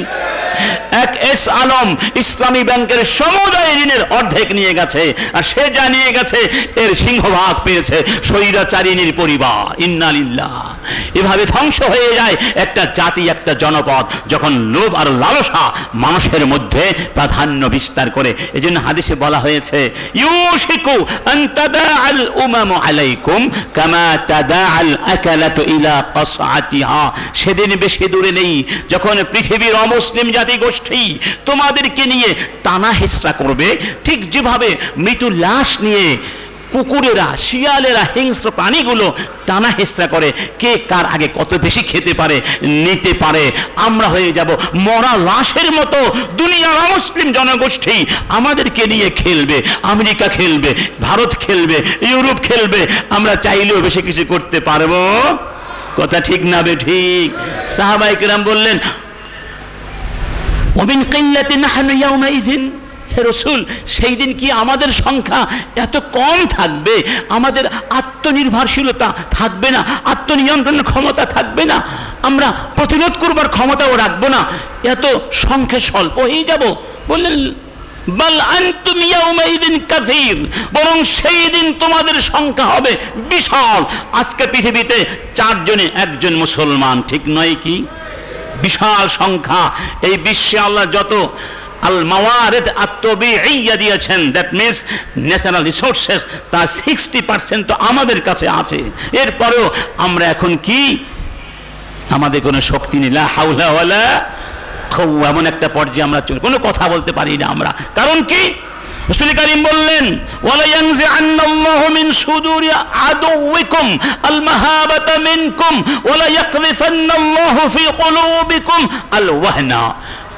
এক এস আলম ইসলামী ব্যাংকের সমুদায় ঋণের অর্ধেক নিয়ে গেছে, আর সে যা নিয়ে গেছে এর সিংহভাগ পেয়েছে স্বৈরাচারিণীর পরিবার। ইন্না লিল্লাহ। এভাবে ধ্বংস হয়ে যায় একটা জাতি, একটা জনপদ, যখন লোভ আর লালসা মানুষের মধ্যে প্রাধান্য বিস্তার করে। এজন্য হাদিসে বলা হয়েছে, ইউশিকু আন তাদাআল উমামু আলাইকুম কামা তাদাআল আকালাতু ইলা কাসআতিহা। সেদিন বেশি দূরে নেই যখন পৃথিবীর অমুসলিম জাতি গোষ্ঠী তোমাদেরকে নিয়ে টানা হেঁচড়া করবে, ঠিক যেভাবে মৃত্যু লাশ নিয়ে কুকুরেরা, শিয়ালেরা, হিংস্র প্রাণীগুলো টানা হেঁচড়া করে, কে কার আগে কত বেশি খেতে পারে, নিতে পারে। আমরা হয়ে যাব মরা লাশের মতো। দুনিয়ার মুসলিম জনগোষ্ঠী আমাদেরকে নিয়ে খেলবে, আমেরিকা খেলবে, ভারত খেলবে, ইউরোপ খেলবে। আমরা চাইলেও বেশি কিছু করতে পারবো? কথা ঠিক না বে ঠিক? সাহাবায়ে কেরাম বললেন, ওমিন কিল্লাতিন নাহনু ইয়াউমাইযিন, হে রাসূল, সেই দিন কি আমাদের সংখ্যা এত কম থাকবে? আমাদের আত্মনির্ভরশীলতা থাকবে না, আত্মনিয়ন্ত্রণের ক্ষমতা থাকবে না, আমরা প্রতিরোধ করবার ক্ষমতাও রাখবো না, এত সংখ্যা স্বল্প হয়ে যাব? বললেন, বাল আনতুম ইয়াউমাইযিন কাসীর, বরং সেই দিন তোমাদের সংখ্যা হবে বিশাল। আজকে পৃথিবীতে 4 জনে 1 জন মুসলমান, ঠিক নয় কি? বিশাল সংখ্যা। এই বিশ্বে আল্লাহ যত আল মাওয়ারিদ আত-তাবিঈয়া দিয়েছেন, দ্যাট মিনস ন্যাচারাল রিসোর্সেস, তার 60% তো আমাদের কাছে আছে। এরপরেও আমরা এখন কি, আমাদের কোনো শক্তি নেই, লা হাওলা ওয়ালা কুওয়া, এমন একটা পর্যায়ে আমরা কোনো কথা বলতে পারি না আমরা। কারণ কি? রাসূল কারীম বললেন, ওয়ালা ইয়ানজিআন্নাল্লাহু মিন সুদুরি আদুউইকুম আল মাহাবাতা মিনকুম ওয়ালা ইয়াকযিফান্নাল্লাহু ফি কুলুবিকুম আল ওয়াহনা।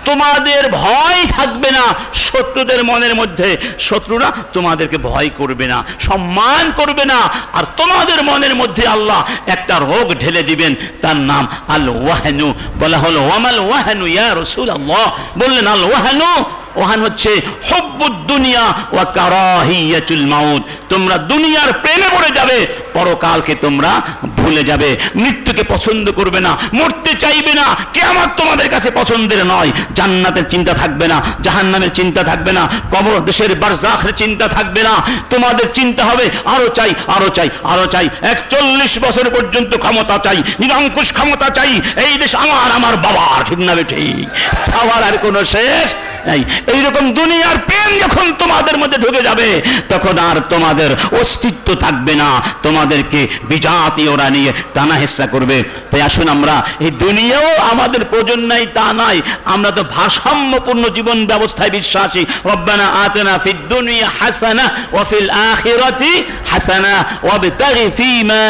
তোমাদের ভয় থাকবে না শত্রুদের মনের মধ্যে, শত্রুরা তোমাদেরকে ভয় করবে না, সম্মান করবে না, আর তোমাদের মনের মধ্যে আল্লাহ একটা রোগ ঢেলে দিবেন, তার নাম আল ওয়াহনু। বলা হলো, ওয়ামাল ওয়াহনু ইয়া রাসূলুল্লাহ? বললেন, আল ওয়াহনু, ওয়াহান হচ্ছে হুব্বুদ দুনিয়া ওয়া কারাহিয়াতুল মাউত। তোমরা দুনিয়ার প্রেমে পড়ে যাবে, পরকালকে তোমরা ভুলে যাবে, মৃত্যুকে পছন্দ করবে না, মরতে চাইবে না, কিয়ামত তোমাদের কাছে পছন্দের নয়। জান্নাতের চিন্তা থাকবে না, জাহান্নামের চিন্তা থাকবে না, কবর দেশের বারজাখের চিন্তা থাকবে না। তোমাদের চিন্তা হবে আরো চাই, আরো চাই, আরো চাই। 41 বছর পর্যন্ত ক্ষমতা চাই, নিরঙ্কুশ ক্ষমতা চাই, এই দেশ আমার, আমার বাবার, ঠিক না ঠিক? চাওয়ার আর কোনো শেষ নাই। এইরকম দুনিয়ার প্রেম যখন তোমাদের মধ্যে ঢুকে যাবে, তখন আর তোমাদের অস্তিত্ব থাকবে না, তোমাদের আমাদেরকে বিজাতীয়রা নিয়ে টানা হেসরা করবে। তাই আসুন আমরা এই দুনিয়াও আমাদের প্রয়োজন নাই তা নাই, আমরা তো ভারসাম্যপূর্ণ জীবন ব্যবস্থায় বিশ্বাসী। রব্বানা আতিনা ফিদ দুনিয়া হাসানাহ ওয়া ফিল আখিরাতি হাসানাহ ওয়াবতাগি ফীমা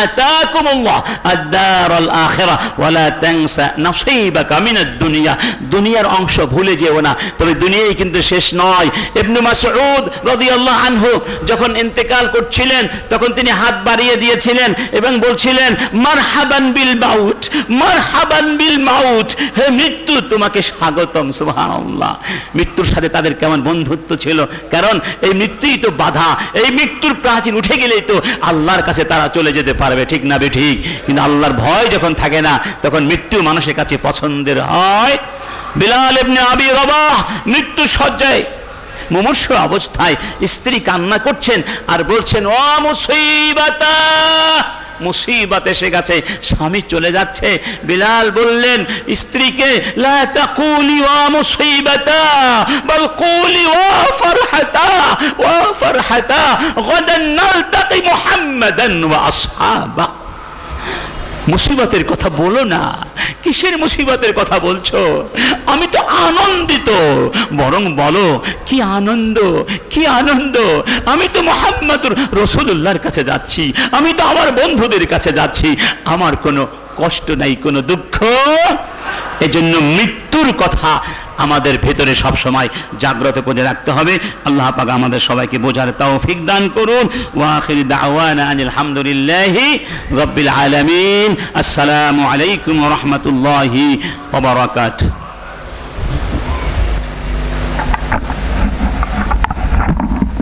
আতাকুমুল্লাহ আদ-দারাল আখিরাহ ওয়া লা তানসা নসীবাকা মিনাদ দুনিয়া। দুনিয়ার অংশ ভুলে যেও না, তবে দুনিয়াই কিন্তু শেষ নয়। ইবনে মাসউদ রাদিয়াল্লাহু আনহু যখন ইন্তেকাল করছিলেন তখন তিনি হাত বাড়িয়ে দিয়েছিলেন এবং বলছিলেন মারহাবান বিল মাউত, মারহাবান বিল মাউত, হে মৃত্যু তোমাকে স্বাগতম। সুবহানাল্লাহ। মৃত্যুর সাথে তাদের কেমন বন্ধুত্ব ছিল, কারণ এই মৃত্যুই তো বাধা, এই মৃত্যুর প্রাচীন উঠে গেলেই তো আল্লাহর কাছে তারা চলে যেতে পারবে, ঠিক না বেঠিক? কিন্তু আল্লাহর ভয় যখন থাকে না তখন মৃত্যু মানুষের কাছে পছন্দের হয়। বিলাল ইবনে আবি রবাহ মৃত্যু শয্যায় মুমূর্ষু অবস্থায় স্ত্রী কান্না করছেন আর বলছেন ও মুসিবাতা, মুসিবত এসে গেছে, স্বামী চলে যাচ্ছে। বিলাল বললেন স্ত্রীকে লা তাকুলি ওয়া মুসিবাতা বাল কুলি ওয়া ফারহাতা ওয়া ফারহাতা গাদান নালতাকি মুহাম্মাদান ওয়া আসহাবা। মুসিবতের কথা বলো না। কিসের মুসিবতের কথা বলছো? আমি তো আনন্দিত। বরং বলো কি আনন্দ, কি আনন্দ। আমি তো মুহাম্মদুর রাসূলুল্লাহর কাছে যাচ্ছি, আমি তো আমার বন্ধুদের কাছে যাচ্ছি, আমার কোনো কষ্ট নাই, কোনো দুঃখ। এজন্য মৃত্যুর কথা আমাদের ভেতরে সব সময় জাগ্রত করে রাখতে হবে। আল্লাহ পাক আমাদের সবাইকে বোঝার তৌফিক দান করুন। ওয়া আখিরু দাওয়ানা আনিল হামদুলিল্লাহি রাব্বিল আলামিন। আসসালামু আলাইকুম ওয়া রাহমাতুল্লাহি ওয়া বারাকাতুহু।